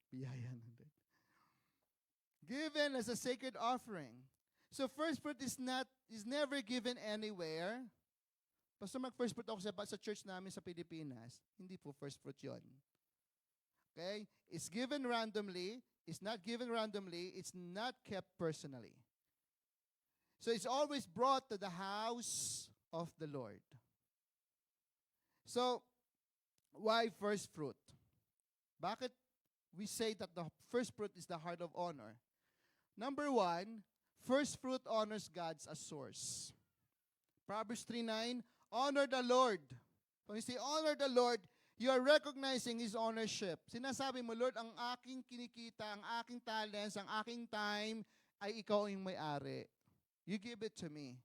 Biyaya natin. Given as a sacred offering. So first fruit is never given anywhere. Pastor, mag-first fruit ako sa church namin sa Pilipinas. Hindi po first fruit yon. Okay? It's given randomly. It's not given randomly. It's not kept personally. So it's always brought to the house of the Lord. So, why first fruit? Bakit we say that the first fruit is the heart of honor? Number one, first fruit honors God as source. Proverbs 3:9, honor the Lord. When you say honor the Lord, you are recognizing His ownership. Sinasabi mo, Lord, ang aking kinikita, ang aking talents, ang aking time, ay ikaw yung may-ari. You give it to me.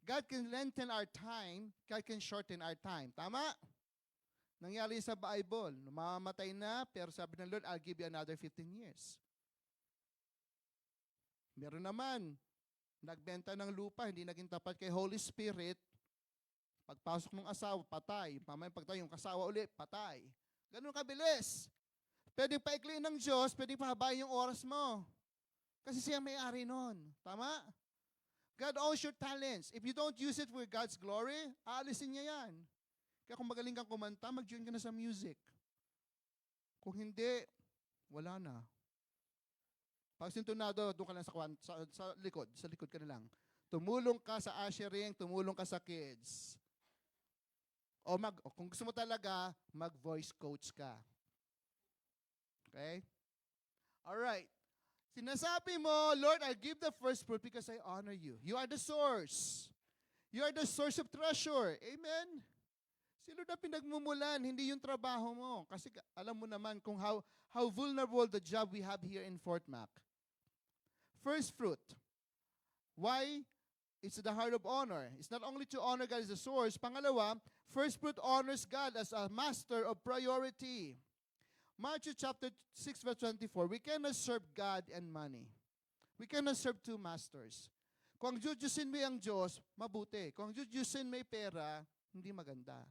God can lengthen our time, God can shorten our time. Tama? Nangyari sa Bible. Mamamatay na, pero sabi ng Lord, I'll give you another 15 years. Meron naman, nagbenta ng lupa, hindi naging tapat kay Holy Spirit, pagpasok ng asawa, patay. Mamaya pagtayo yung kasawa ulit, patay. Ganun kabilis. Pwedeng paikliin ng Diyos, pwedeng pahabain yung oras mo. Kasi siya may-ari nun. Tama? God owns your talents. If you don't use it for God's glory, aalisin niya yan. Kaya kung magaling kang kumanta, mag-join ka na sa music. Kung hindi, wala na. Pag sintunado, doon ka lang sa likod. Sa likod ka na lang. Tumulong ka sa ushering, tumulong ka sa kids. O kung gusto mo talaga, mag-voice coach ka. Okay? Alright. Sinasabi mo, Lord, I give the first fruit because I honor you. You are the source. You are the source of treasure. Amen? Si Lord na pinagmumulan, hindi yung trabaho mo. Kasi alam mo naman kung how vulnerable the job we have here in Fort Mac. First fruit. Why? It's the heart of honor. It's not only to honor God as the source. Pangalawa, first fruit honors God as a master of priority. Matthew chapter 6 verse 24, we cannot serve God and money. We cannot serve two masters. Kung ang jujusin mo ang Diyos, mabuti. Kung ang jujusin mo pera, hindi maganda.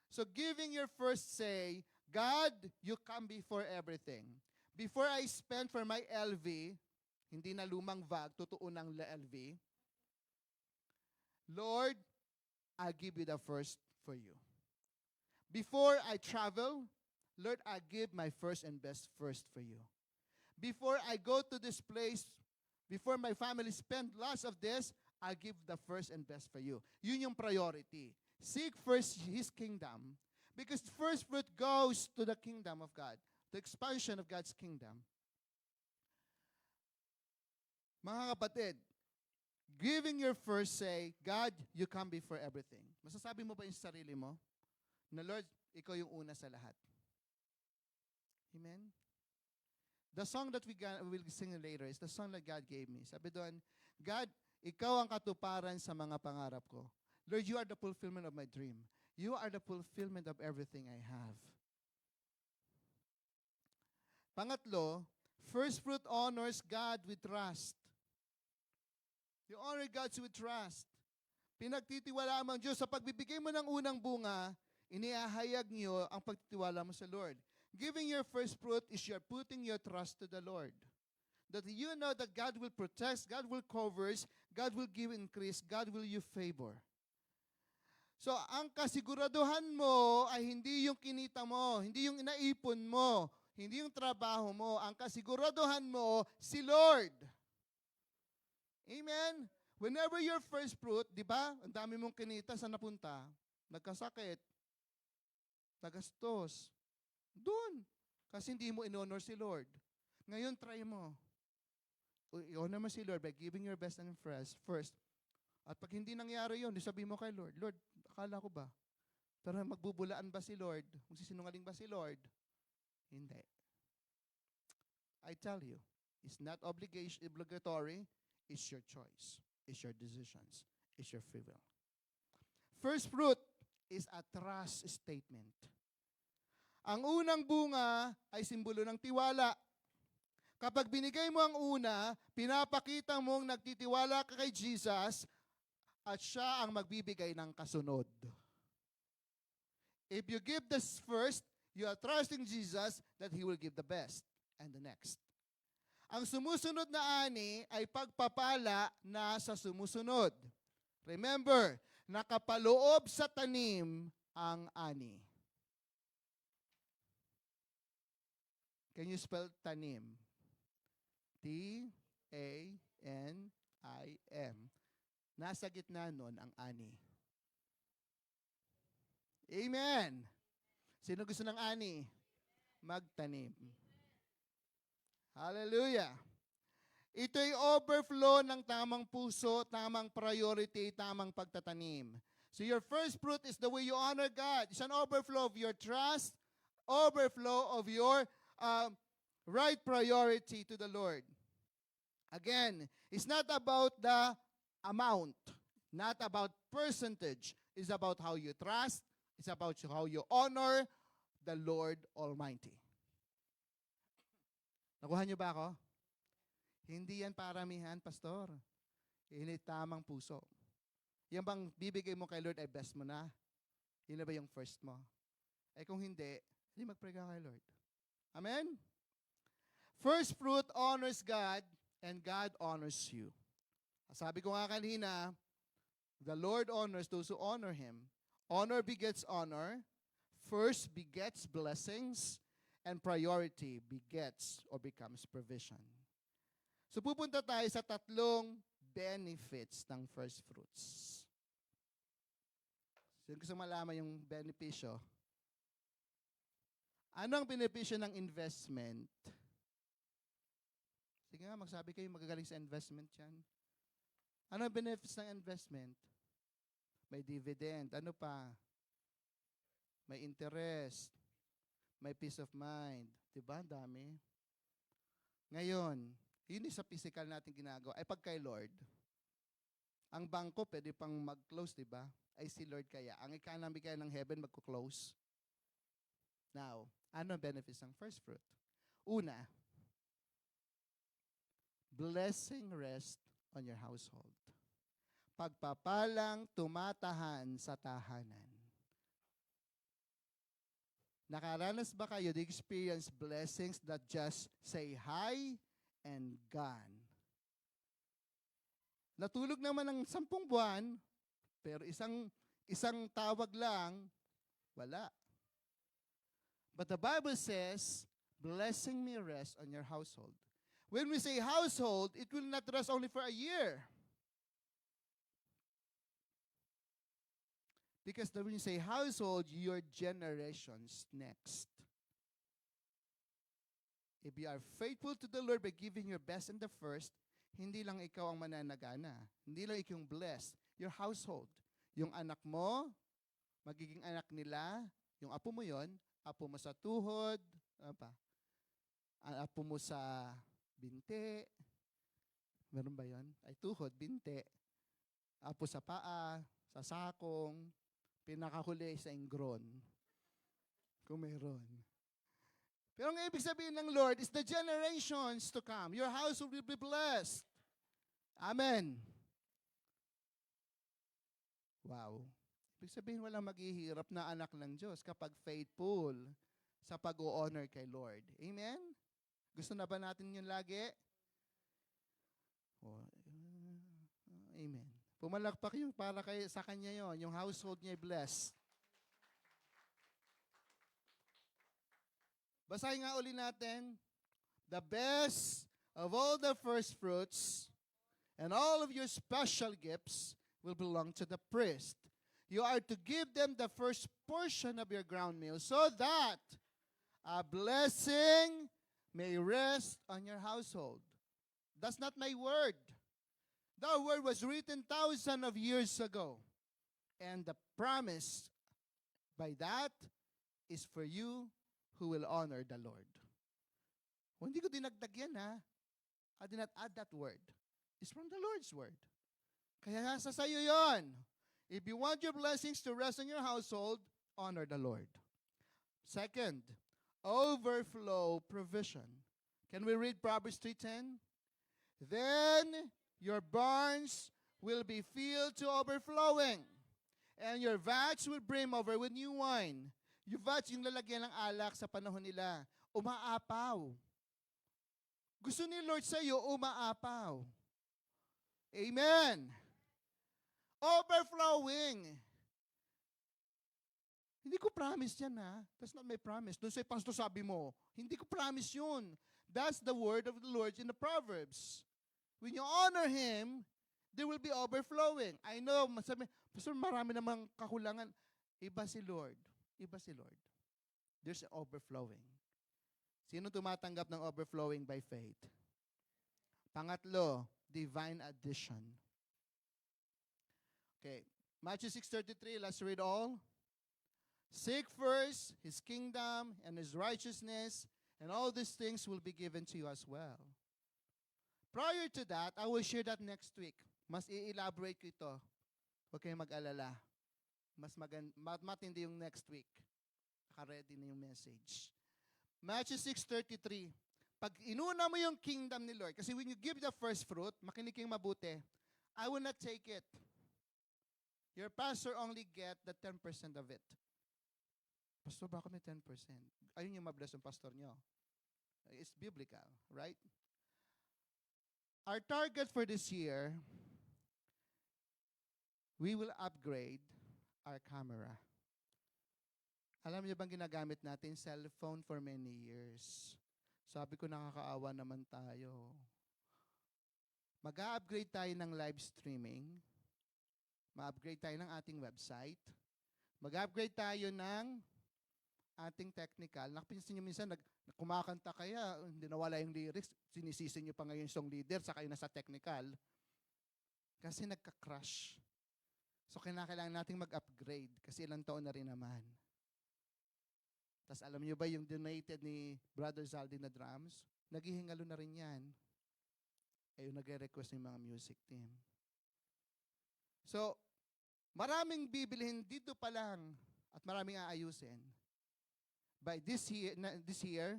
So giving your first say, God, you come before everything. Before I spend for my LV, hindi na lumang bag, totoo ng LV, Lord, I'll give you the first for you. Before I travel, Lord, I give my first and best first for you. Before I go to this place, before my family spend lots of this, I give the first and best for you. Yun yung priority. Seek first His kingdom, because first fruit goes to the kingdom of God, the expansion of God's kingdom. Mga kapatid, giving your first say, God, you come before everything. Masasabi mo ba yung sarili mo? Na Lord, ikaw yung una sa lahat. Amen? The song that we will sing later is the song that God gave me. Sabi doon, God, Ikaw ang katuparan sa mga pangarap ko. Lord, you are the fulfillment of my dream. You are the fulfillment of everything I have. Pangatlo, first fruit honors God with trust. You honor God with trust. Pinagtitiwala mo ang Diyos. Sa pagbibigay mo ng unang bunga, iniahayag niyo ang pagtitiwala mo sa Lord. Giving your first fruit is you're putting your trust to the Lord. That you know that God will protect, God will cover, God will give increase, God will you favor. So, ang kasiguraduhan mo ay hindi yung kinita mo, hindi yung inaipon mo, hindi yung trabaho mo. Ang kasiguraduhan mo, si Lord. Amen? Whenever your first fruit, di ba, ang dami mong kinita, saan napunta? Nagkasakit, nagastos. Doon. Kasi hindi mo in-honor si Lord. Ngayon, try mo. I-honor mo si Lord by giving your best and first. At pag hindi nangyari yun, sabihin mo kay Lord, Lord, akala ko ba? Pero magbubulaan ba si Lord? Magsisinungaling ba si Lord? Hindi. I tell you, it's not obligatory, it's your choice. It's your decisions. It's your free will. First fruit is a trust statement. Ang unang bunga ay simbolo ng tiwala. Kapag binigay mo ang una, pinapakita mong nagtitiwala ka kay Jesus at siya ang magbibigay ng kasunod. If you give this first, you are trusting Jesus that He will give the best and the next. Ang sumusunod na ani ay pagpapala na sa sumusunod. Remember, nakapaloob sa tanim ang ani. Can you spell tanim? T-A-N-I-M. Nasa gitna nun ang ani. Amen. Sino gusto ng ani? Magtanim. Hallelujah. Ito'y overflow ng tamang puso, tamang priority, tamang pagtatanim. So your first fruit is the way you honor God. It's an overflow of your trust, overflow of your right priority to the Lord. Again, it's not about the amount, not about percentage. It's about how you trust. It's about how you honor the Lord Almighty. Nakuha niyo ba ako? Hindi yan paramihan, pastor. Hindi tamang puso. Yan bang bibigay mo kay Lord ay best mo na? Yun na ba yung first mo? Eh kung hindi mag-pray ka kay Lord. Amen? First fruit honors God and God honors you. Sabi ko nga kanina, the Lord honors those who honor Him. Honor begets honor. First begets blessings. And priority begets or becomes provision. So pupunta tayo sa tatlong benefits ng first fruits. So gusto malaman yung benepisyo. Ano ang benepisyo ng investment? Sige nga, magsabi kayo, magagaling sa investment yan. Ano ang benefits ng investment? May dividend. Ano pa? May interest. May peace of mind. Diba? Ang dami. Ngayon, yun sa physical natin ginagawa. Ay pag kay Lord, ang bangko pwede pang mag-close, diba? Ay si Lord kaya. Ang economy kaya ng heaven magko-close. Now, ano ang benefits ng first fruit? Una, blessing rest on your household. Pagpapalang tumatahan sa tahanan. Nakaranas ba kayo to experience blessings that just say hi and gone? Natulog naman ng 10 buwan, pero isang tawag lang, wala. But the Bible says, blessing may rest on your household. When we say household, it will not rest only for a year. Because when you say household, your generations next. If you are faithful to the Lord by giving your best and the first, hindi lang ikaw ang mananagana. Hindi lang ikaw yung blessed. Your household. Yung anak mo, magiging anak nila. Yung apo mo yon, apo mo sa tuhod, apo mo sa binti, Meron ba yon? Ay, tuhod, binti. Apo sa paa, sa sakong, pinakahuli sa ingron. Kung meron. Pero ang ibig sabihin ng Lord is the generations to come. Your house will be blessed. Amen. Wow. Ibig sabihin walang maghihirap na anak ng Diyos kapag faithful sa pag-o-honor kay Lord. Amen? Gusto na ba natin yun lagi? Oh, amen. Pumalakpak yung para sa kanya yon, yung household niya blessed. Basahin nga uli natin. The best of all the first fruits and all of your special gifts will belong to the priest. You are to give them the first portion of your ground meal so that a blessing may rest on your household. That's not my word. The word was written thousands of years ago. And the promise by that is for you who will honor the Lord. Hindi ko dinagdag yan, ha? I did not add that word. It's from the Lord's word. Kaya nasa sayo yon. If you want your blessings to rest on your household, honor the Lord. Second, overflow provision. Can we read Proverbs 3:10? Then your barns will be filled to overflowing, and your vats will brim over with new wine. Yung vats, yung lalagyan ng alak sa panahon nila, umaapaw. Gusto ni Lord sa iyo, umaapaw. Amen. Overflowing. Hindi ko promise yan, ha? That's not my promise. Doon sa pastor sabi mo, hindi ko promise yun. That's the word of the Lord in the Proverbs. When you honor Him, there will be overflowing. I know, masabi, pastor, marami namang kakulangan. Iba si Lord. Iba si Lord. There's overflowing. Sino tumatanggap ng overflowing by faith? Pangatlo, divine addition. Okay. Matthew 6:33, let's read all. Seek first His kingdom and His righteousness, and all these things will be given to you as well. Prior to that, I will share that next week. Mas i-elaborate ko ito. Huwag kayong mag-alala. Mas matindi yung next week. Naka-ready na yung message. Matthew 6:33. Pag inuna mo yung kingdom ni Lord, kasi when you give the first fruit, makinig kayong mabuti, I will not take it. Your pastor only get the 10% of it. Pastor, baka may 10%? Ayun yung mabless yung pastor nyo. It's biblical, right? Our target for this year, we will upgrade our camera. Alam niyo bang ginagamit natin cellphone for many years? Sabi ko, nakakaawa naman tayo. Mag-upgrade tayo ng live streaming. Ma-upgrade tayo ng ating website. Mag-upgrade tayo ng ating technical. Nakapansin niyo minsan, kumakanta kaya, hindi nawala yung lyrics, sinisisi niyo pa ngayon yung song leader, saka yung nasa technical. Kasi nagka-crash. So, kailangan nating mag-upgrade kasi ilang taon na rin naman. Tapos alam niyo ba yung donated ni Brother Zaldi na drums? Naghihingalo na rin yan. Ayun, nagre-request yung mga music team. So, maraming bibilihin dito pa lang at maraming aayusin. By this year,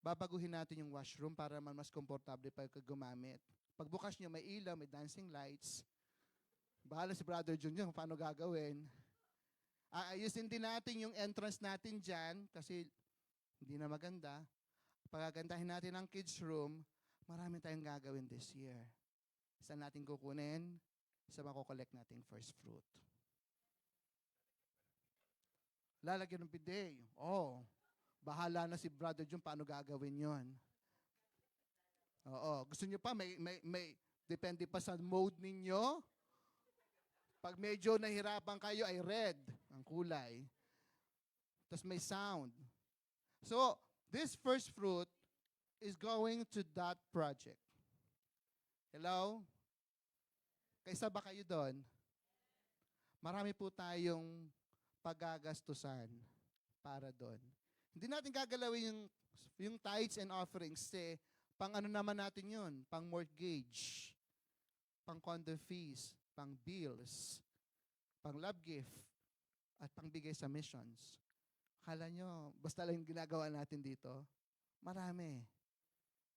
babaguhin natin yung washroom para man mas komportable pa gumamit. Pagbukas nyo, may ilaw, may dancing lights. Bahala si Brother Jun yun, paano gagawin. Aayusin din natin yung entrance natin dyan kasi hindi na maganda. Pagagandahin natin ang kids room, marami tayong gagawin this year. Isa natin kukunin, isa makukolect natin first fruit. Lalagyan ng bidet. Oh, bahala na si Brother Jun paano gagawin yon. Oo, gusto niyo pa, may depende pa sa mode ninyo. Pag medyo nahirapan kayo ay red ang kulay. Tapos may sound. So, this first fruit is going to that project. Hello? Kaisa ba kayo doon? Marami po tayong paggagastusan para doon. Hindi natin gagalawin yung tithes and offerings kasi Pang ano naman natin yun? Pang mortgage, pang condo fees, pang bills, pang love gift, at pang bigay sa missions. Akala nyo, basta lang yung ginagawa natin dito? Marami.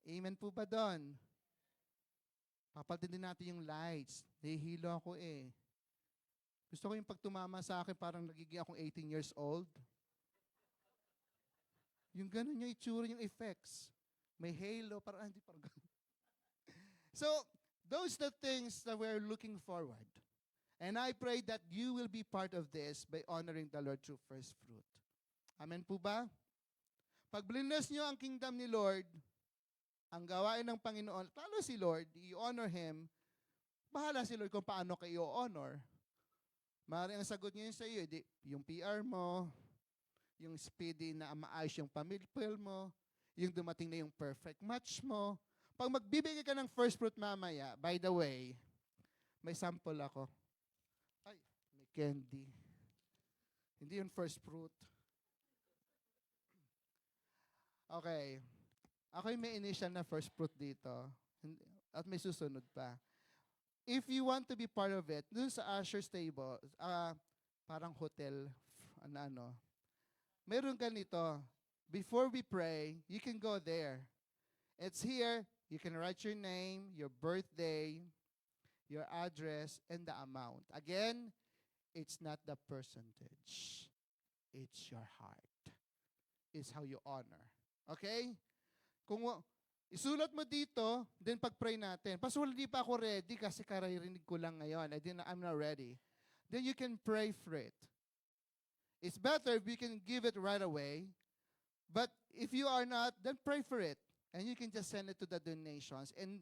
Amen po ba doon? Papalitin din natin yung lights. Nahihilo ako eh. Gusto ko yung pag tumama sa akin, parang nagiging akong 18 years old. Yung ganun yung itsura, yung effects. May halo, parang hindi parang ganun. So, those are the things that we're looking forward. And I pray that you will be part of this by honoring the Lord through first fruit. Amen po ba? Pag blinas nyo ang kingdom ni Lord, ang gawain ng Panginoon, lalo si Lord, i-honor Him, bahala si Lord kung paano kayo honor. Maaaring ang sagot niya sa iyo, yung PR mo, yung speedy na maayos yung pamilpil mo, yung dumating na yung perfect match mo. Pag magbibigay ka ng first fruit mamaya, by the way, may sample ako. Ay, may candy. Hindi yung first fruit. Okay. Ako yung may initial na first fruit dito. At may susunod pa. If you want to be part of it, dun sa Usher's table, parang hotel, meron ganito. Before we pray, you can go there. It's here. You can write your name, your birthday, your address, and the amount. Again, it's not the percentage. It's your heart. It's how you honor. Okay? Kung isulat mo dito, then pag-pray natin. Pastor, hindi pa ako ready kasi karirinig ko lang ngayon. I'm not ready. Then you can pray for it. It's better if you can give it right away. But if you are not, then pray for it. And you can just send it to the donations. And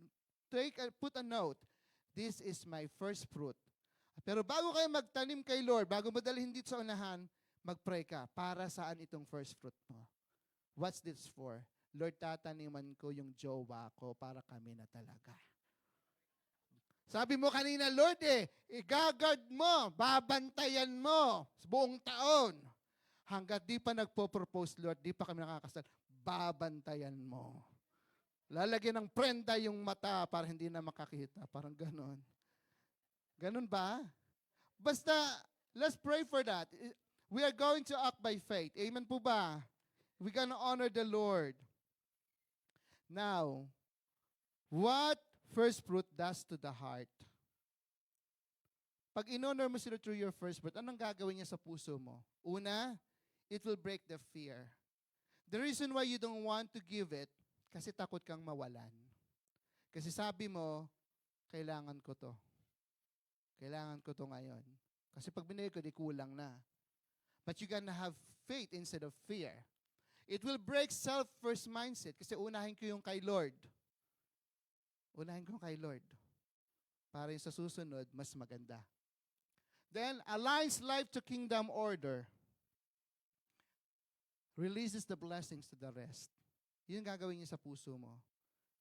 put a note, this is my first fruit. Pero bago kayo magtanim kay Lord, bago mo dalhin dito sa unahan, mag-pray ka. Para saan itong first fruit mo? What's this for? Lord, tataniman ko yung jowa ko para kami na talaga. Sabi mo kanina, Lord igagard mo, babantayan mo buong taon. Hanggat di pa nagpo-propose, Lord, di pa kami nakakasal, babantayan mo. Lalagyan ng prenda yung mata para hindi na makakita. Parang ganon. Ganon ba? Basta, let's pray for that. We are going to act by faith. Amen po ba? We're gonna honor the Lord. Now, what first fruit does to the heart? Pag in-honor mo sila through your first fruit, anong gagawin niya sa puso mo? Una, it will break the fear. The reason why you don't want to give it, kasi takot kang mawalan. Kasi sabi mo, kailangan ko to. Kailangan ko to ngayon. Kasi pag binigay ko, di kulang na. But you gonna have faith instead of fear. It will break self-first mindset kasi unahin ko yung kay Lord. Unahin ko yung kay Lord. Para yung sa susunod, mas maganda. Then, aligns life to kingdom order. Releases the blessings to the rest. Yun gagawin niya sa puso mo.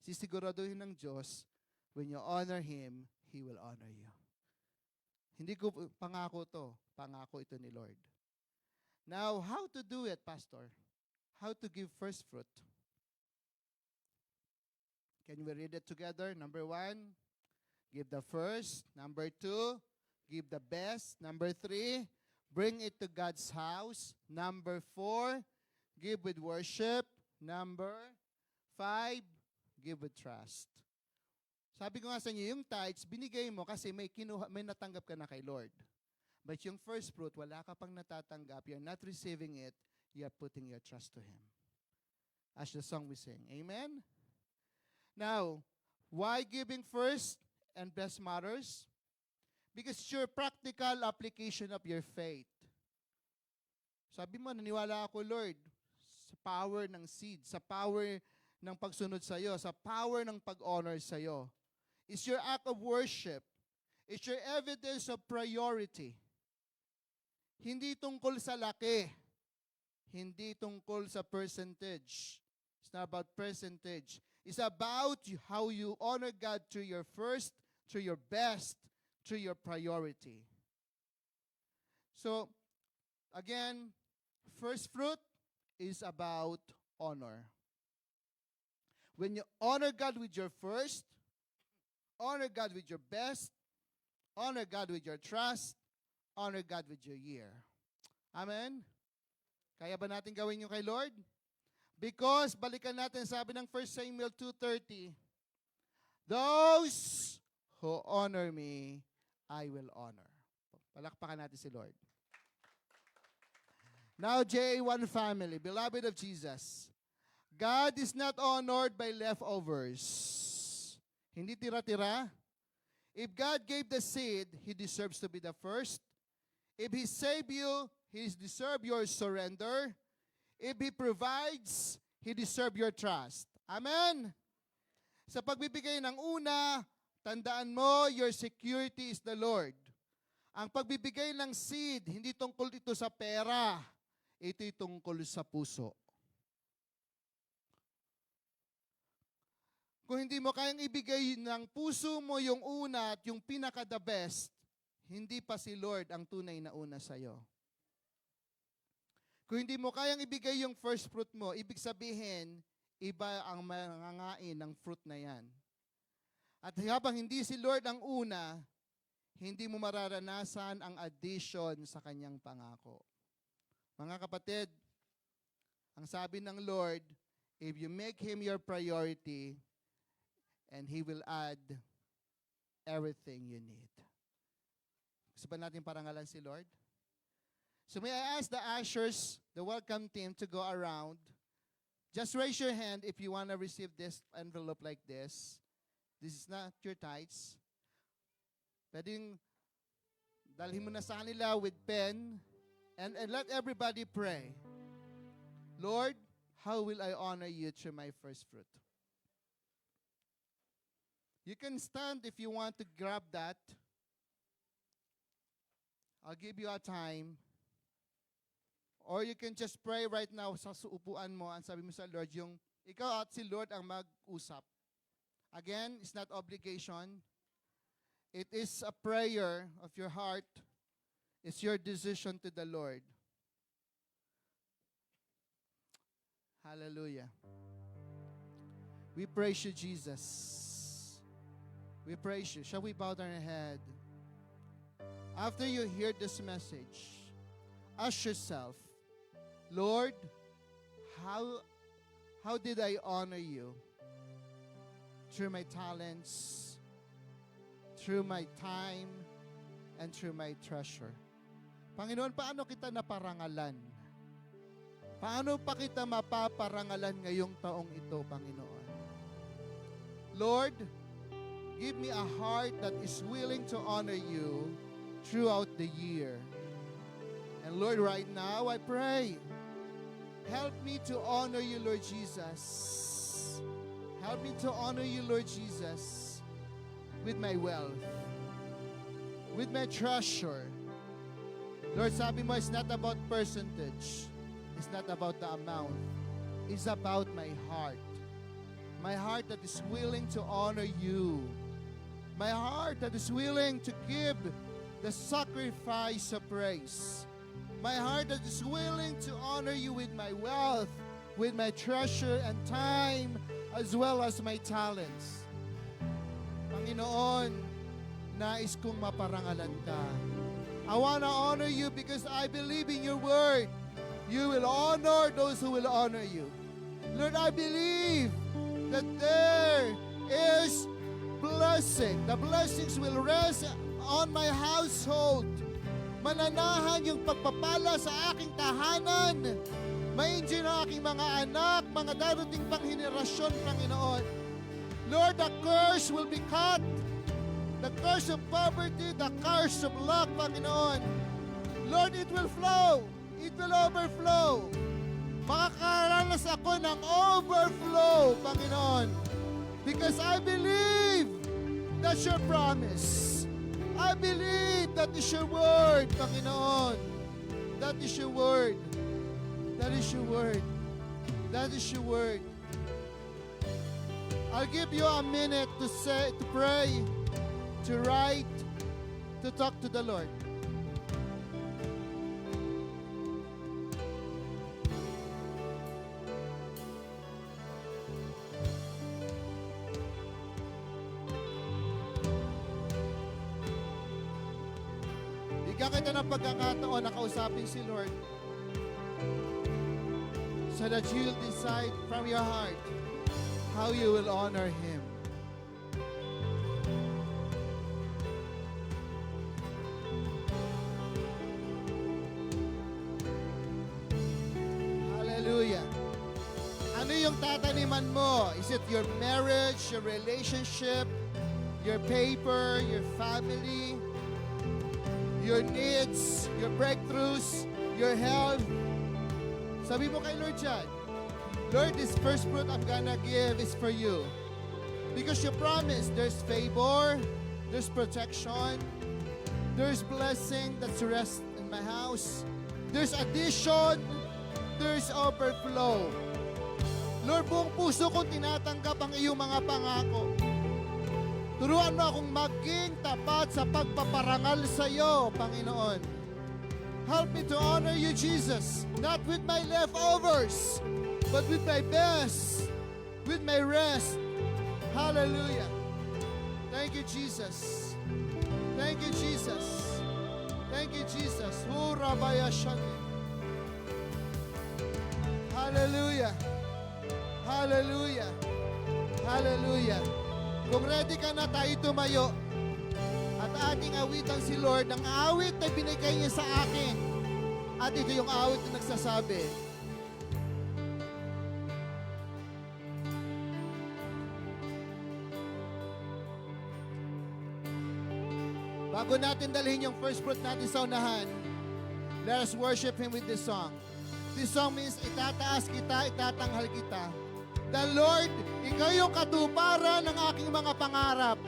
Sisiguraduhin ng Diyos, when you honor Him, He will honor you. Hindi ko pangako to. Pangako ito ni Lord. Now, how to do it, Pastor? How to give first fruit? Can we read it together? Number 1, give the first. Number 2, give the best. Number 3, bring it to God's house. Number 4, give with worship. Number 5, give with trust. Sabi ko nga sa inyo, yung tithes, binigay mo kasi may natanggap ka na kay Lord. But yung first fruit, wala ka pang natatanggap. You're not receiving it. You're putting your trust to Him. As the song we sing. Amen? Now, why giving first and best matters? Because it's your practical application of your faith. Sabi mo, naniwala ako, Lord, sa power ng seed, sa power ng pagsunod sa iyo, sa power ng pag-honor sa iyo. It's your act of worship. It's your evidence of priority. Hindi tungkol sa laki. Hindi tungkol sa percentage. It's not about percentage. It's about how you honor God through your first, through your best, through your priority. So, again, first fruit is about honor. When you honor God with your first, honor God with your best, honor God with your trust, honor God with your year. Amen? Kaya ba natin gawin yung kay Lord? Because, balikan natin, sabi ng 1 Samuel 2:30, those who honor me, I will honor. Palakpakan natin si Lord. Now, J1 family, beloved of Jesus, God is not honored by leftovers. Hindi tira-tira. If God gave the seed, He deserves to be the first. If He saved you, He deserves your surrender. If He provides, He deserves your trust. Amen? Sa pagbibigay ng una, tandaan mo, your security is the Lord. Ang pagbibigay ng seed, hindi tungkol ito sa pera. Ito'y tungkol sa puso. Kung hindi mo kayang ibigay ng puso mo yung una at yung pinaka-the best, hindi pa si Lord ang tunay na una sa'yo. Kung hindi mo kayang ibigay yung first fruit mo, ibig sabihin, iba ang mangangain ng fruit na yan. At habang hindi si Lord ang una, hindi mo mararanasan ang addition sa kanyang pangako. Mga kapatid, ang sabi ng Lord, if you make Him your priority, and He will add everything you need. Gusto ba natin parangalan si Lord? So may I ask the ushers, the welcome team to go around. Just raise your hand if you want to receive this envelope like this. This is not your tithes. Pwedeng dalhin mo na sa kanila with pen and let everybody pray. Lord, how will I honor you through my first fruit? You can stand if you want to grab that. I'll give you a time. Or you can just pray right now sa upuan mo and sabi mo sa Lord, yung ikaw at si Lord ang mag-usap. Again, it's not obligation. It is a prayer of your heart. It's your decision to the Lord. Hallelujah. We praise you, Jesus. We praise you. Shall we bow down our head? After you hear this message, ask yourself, Lord, how did I honor you? Through my talents, through my time, and through my treasure. Panginoon, paano kita naparangalan? Paano pa kita mapaparangalan ngayong taong ito, Panginoon? Lord, give me a heart that is willing to honor you throughout the year. And Lord, right now, I pray, help me to honor you, Lord Jesus. Help me to honor you, Lord Jesus, with my wealth, with my treasure. Lord, sabi mo, it's not about percentage. It's not about the amount. It's about my heart. My heart that is willing to honor you. My heart that is willing to give the sacrifice of praise. My heart that is willing to honor you with my wealth, with my treasure and time, as well as my talents. Panginoon, nais kong maparangalan ka. I want to honor you because I believe in your word. You will honor those who will honor you. Lord, I believe that there is blessing. The blessings will rest on my household. Mananahan yung pagpapala sa aking tahanan. Ma-enjoy ng aking mga anak, mga darating pang henerasyon, Panginoon. Lord, the curse will be cut. The curse of poverty, the curse of lack, Panginoon. Lord, it will flow. It will overflow. Makakaranas ako ng overflow, Panginoon. Because I believe that's your promise. I believe that is your word, Panginoon. That is your word. That is your word. That is your word. I'll give you a minute to say, to pray, to write, to talk to the Lord. Bigyan kita ng pagkakataon na kausapin si Lord so that you'll decide from your heart how you will honor Him. Hallelujah. Ano yung tataniman mo? Is it your marriage, your relationship, your paper, your family, your needs, your breakthroughs, your health? Sabi mo kay Lord dyan, Lord, this first fruit I'm gonna give is for you. Because you promised there's favor, there's protection, there's blessing that's rest in my house, there's addition, there's overflow. Lord, buong puso kong tinatanggap ang iyong mga pangako. Turuan mo akong maging tapat sa pagpaparangal sa iyo, Panginoon. Help me to honor you, Jesus, not with my leftovers, but with my best, with my rest. Hallelujah. Thank you, Jesus. Thank you, Jesus. Thank you, Jesus. Hallelujah. Hallelujah. Hallelujah. Kung ready ka na, tayo tumayo. At ating awitan si Lord. Ang awit na binigay niya sa akin. At ito yung awit na nagsasabi, bago natin dalhin yung first fruit natin sa unahan, let us worship Him with this song. This song means itataas kita, itatanghal kita. The Lord, Ikaw yung katuparan ng aking mga pangarap.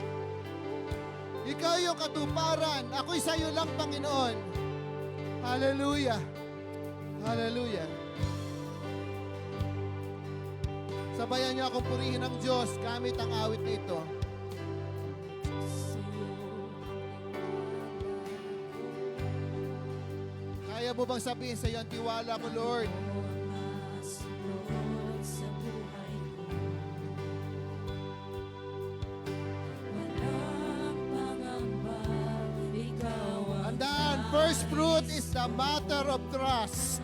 Ikaw yung katuparan. Ako'y sa iyo lang, Panginoon. Hallelujah. Hallelujah. Sabayan niyo akong purihin ng Diyos gamit ang awit na ito. Kaya mo bang sabihin sa iyo ang tiwala ko, Lord? First fruit is the matter of trust.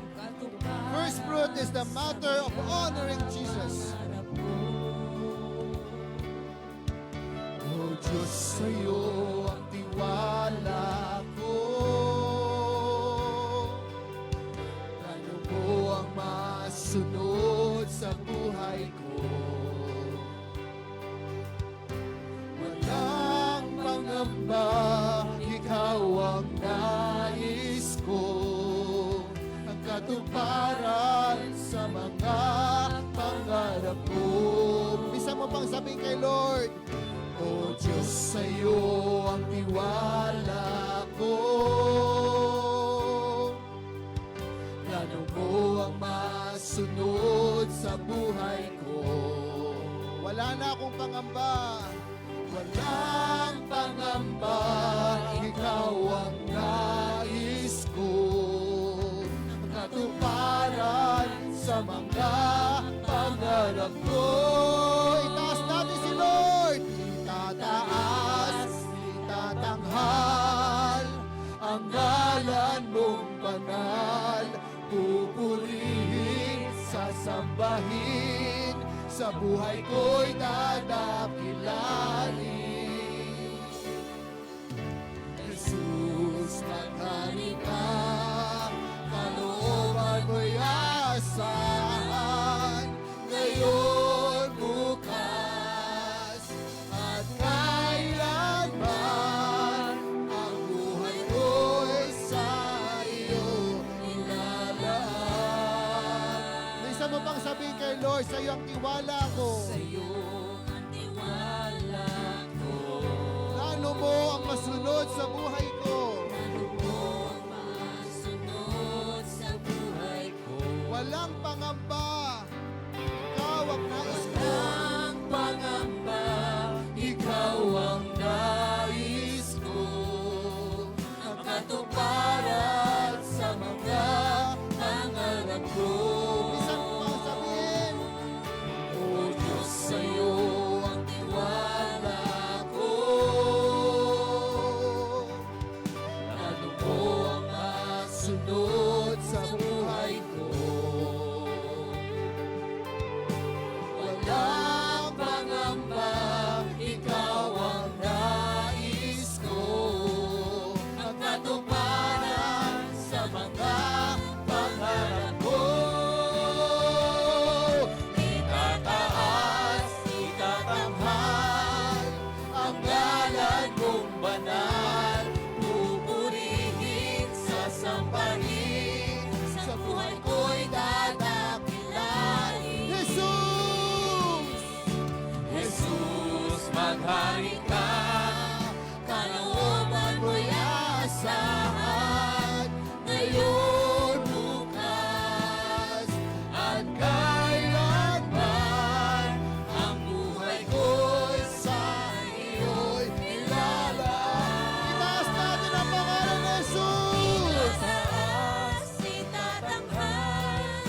First fruit is the matter of honoring Jesus. O Diyos, sa'yo ang tiwala ko. Ano mo ang masunod sa buhay ko? Walang pangamba, ikaw ang nais ko, ang katuparan sa mga pangarap ko. Bisa mo pang sabihin kay Lord, O Diyos, sa'yo ang tiwala ko. Plano mo ang masunod sa buhay ko. Wala na akong pangamba. Walang pangamba, ikaw ang nais ko, ang katuparan sa mga pangarap ko. Itaas natin si Lord. Itataas, itatanghal ang ngalan mong banal. Pupurihin, sasambahin, sa buhay ko'y dadakilin. Jesus, maghari ka, kalooban mo'y asahan, ngayon, bukas, at kailanman, ang buhay ko'y sa iyo ilalaan. May isa mo pang sabihin kay Lord, sa iyo ang tiwala ko. Sa iyo ang tiwala ko. Plano mo ang masunod sa buhay ko. Plano mo ang masunod sa buhay ko. Walang pangamba, ikaw ang nais ko. Walang pangamba, ikaw ang nais ko. Ang katuparan sa mga pangarap ko. Isang pang sabihin, O Diyos, sa'yo ang tiwala ko. Plano mo maghari ka, kalooban mo'y asahan, ngayon, bukas, at kailanman, ang buhay ko'y sa iyo'y ilalaan. Itaas natin ang pangalan ni Jesus. Itaas, itatanghal,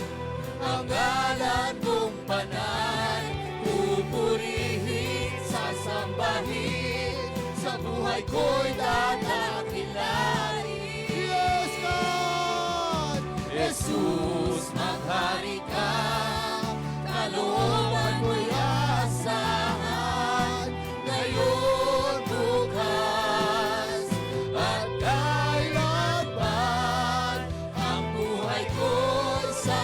ang ngalan mong banal, pupurihin, sasambahin, sa buhay ko'y dadakilain. Yes, God. Jesus, maghari ka, kalooban mo'y asahan, ngayon, bukas, at kailanman, ang buhay ko'y sa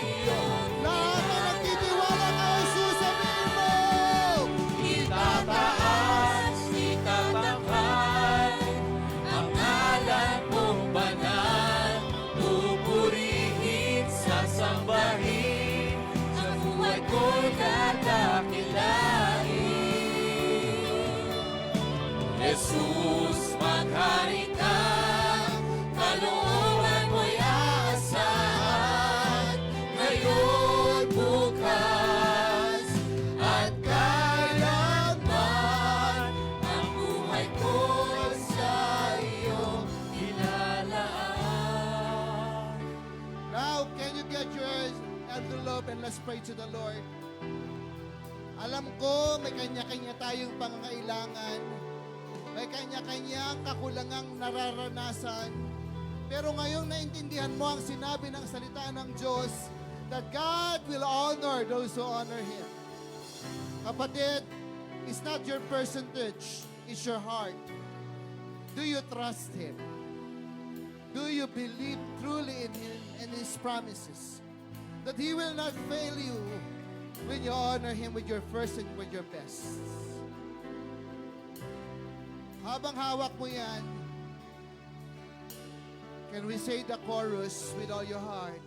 iyo. Lahat na nagtitiwala kay Jesus, sabihin mo. Itataas, itatanghal, ang ngalan mong banal, pupurihin, sasambahin, sa buhay ko'y dadakilain. Jesus, maghari ka, kalooban mo'y aasahan, ngayon, bukas, at kailanman, ang buhay ko'y sa iyo ilalaan. Now, can you get your envelope and let's pray to the Lord. Alam ko may kanya-kanya tayong pangangailangan. May kanya-kanyang kakulangang nararanasan. Pero ngayong naintindihan mo ang sinabi ng salita ng Diyos that God will honor those who honor Him. Kapatid, it's not your percentage, it's your heart. Do you trust Him? Do you believe truly in Him and His promises? That He will not fail you when you honor Him with your first and with your best. Habang hawak mo yan, can we say the chorus with all your heart?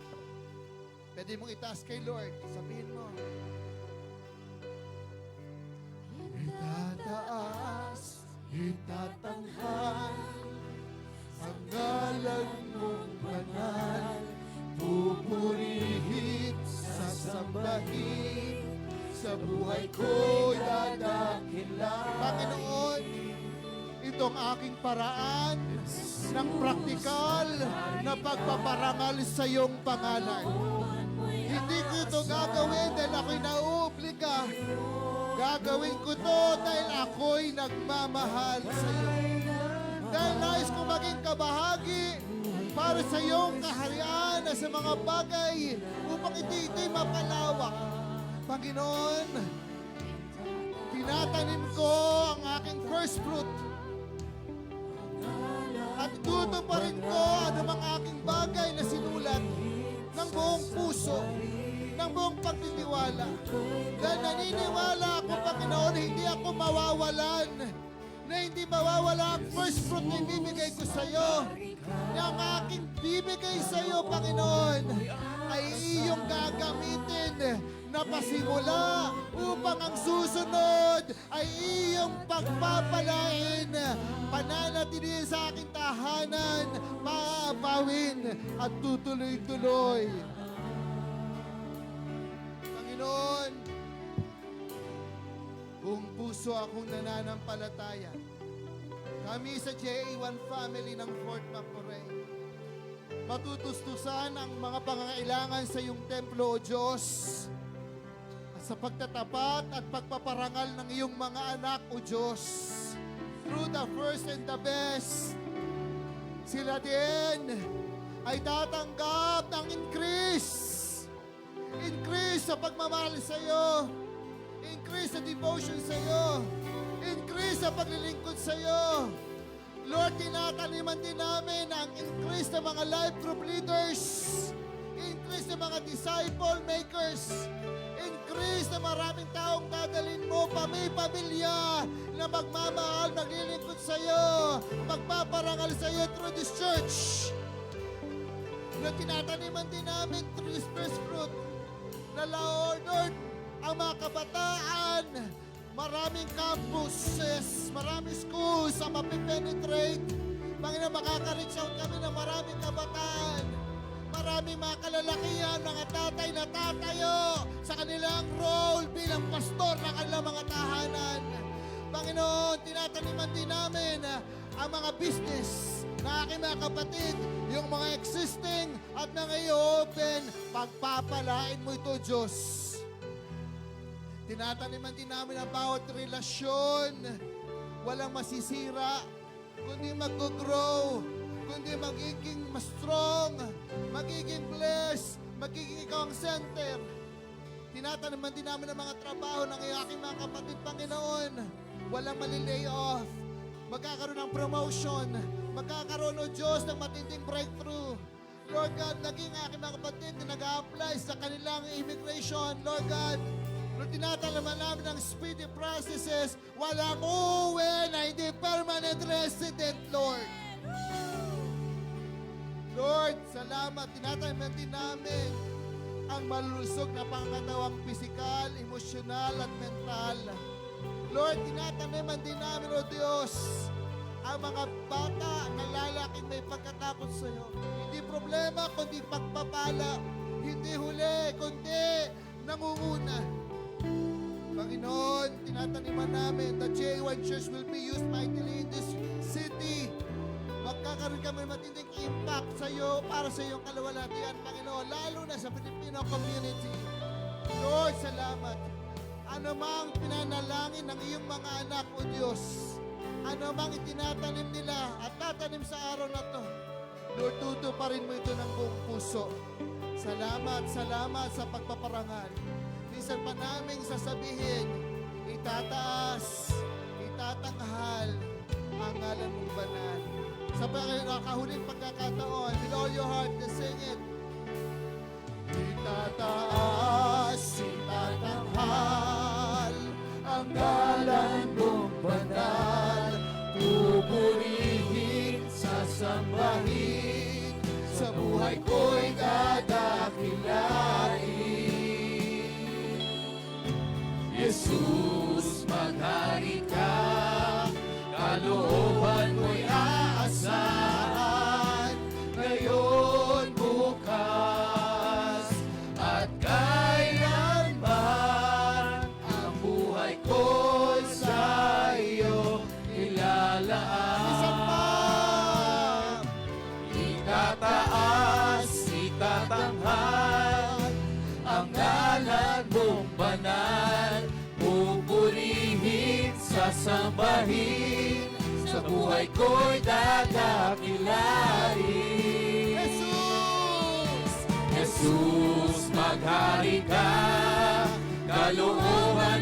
Pwede mong itaas kay Lord. Sabihin mo. Itataas, itatanghal, ang ngalan mong banal, pupurihin, sasambahin, sa buhay ko'y dadakilain. Panginoon, itong aking paraan ng praktikal na pagpaparangal sa iyong pangalan. Hindi ko ito gagawin dahil ako'y nauobliga. Gagawin ko ito dahil ako'y nagmamahal sa iyo. Dahil nais ko maging kabahagi para sa iyong kaharian na sa mga bagay upang ito'y mapalawak. Panginoon, tinatanim ko ang aking first fruit. At tuto pa rin ko anumang aking bagay na sinulat ng buong puso, ng buong pagtitiwala. Dahil naniniwala ako, Panginoon, hindi ako mawawalan, na hindi mawawala ang first fruit na ibibigay ko sa iyo. Na ang aking bibigay sa iyo, Panginoon, ay iyong gagamitin na pasimula upang ang susunod ay iyong pagpapalain, pananatili sa aking tahanan, maapawin at tutuloy-tuloy. Panginoon, buong puso akong nananampalataya. Kami sa JA1 family ng Fort Macoré, matutustusan ang mga pangangailangan sa iyong templo, O Diyos, at sa pagtatapat at pagpaparangal ng iyong mga anak, O Diyos, through the first and the best, sila din ay tatanggap ng increase. Increase sa pagmamahal sa iyo. Increase sa devotion sa iyo. Increase sa paglilingkod sa iyo. Lord, tinataniman din namin ang increase ng mga life group leaders. Increase ng mga disciple makers. Increase na maraming taong dadalhin mo, pamilya na magmamahal, maglilingkod sa iyo, magpaparangal sa iyo through this church. Lord, tinataniman din namin through this first fruit na Lord, ang mga kabataan maraming campuses, maraming schools ang mapipenetrate. Panginoon, makaka-reach out kami ng maraming kabataan. Maraming mga kalalakihan, mga tatay na tatayo sa kanilang role bilang pastor ng kanilang mga tahanan. Panginoon, tinataniman din namin ang mga business na aking mga kapatid, yung mga existing at mga i-open, pagpapalain mo ito, Diyos. Tinataniman din namin ang bawat relasyon, walang masisira, kundi mag-grow, kundi magiging mas strong, magiging blessed, magiging ikaw ang center. Tinataniman din namin ang mga trabaho ng aking mga kapatid, Panginoon. Walang mali-lay off. Magkakaroon ng promotion. Magkakaroon, O Diyos, ng matinding breakthrough. Lord God, naging aking mga kapatid na nag-a-apply sa kanilang immigration. Lord God, Lord, tinatalaman namin ng speedy processes. Walang uwi na hindi permanent resident, Lord. Lord, salamat. Tinatalaman din namin ang malulusog na pangkatawang pisikal, emosyonal at mental. Lord, tinataniman din namin, O Diyos, ang mga bata na lalaking may pagkatakot sa iyo. Hindi problema, kundi pagpapala. Hindi huli, kundi nangunguna. Panginoon, tinataniman namin the J1 Church will be used mightily in this city. Magkakaroon kami matinding impact sa iyo para sa iyong kaluwalhatian, Panginoon, lalo na sa Filipino community. Lord, salamat. Ano mang pinanalangin ng iyong mga anak, O Diyos, ano mang itinatanim nila at tatanim sa araw na to, Lord, tutuparin mo ito ng buong puso. Salamat, salamat sa pagpaparangal. Minsan pa naming sasabihin, itataas, itatanghal ang ngalan mong banal. Sa pagkakahuling pagkakataon, with all your heart, sing it. Itataas, itatanghal ang ngalan mong banal. Pupurihin, sasambahin, sa buhay ko'y dadakilain. Jesus, maghari ka, kalooban mo'y aasahan, ngayon, bukas, at kailanman, ang buhay ko'y sa iyo ilalaan. Isang pa! Itataas, itatanghal, ang ngalan mong banal, pupurihin, sasambahin, sa buhay ko'y dadakilain. Jesus! Jesus, maghari ka, kalooban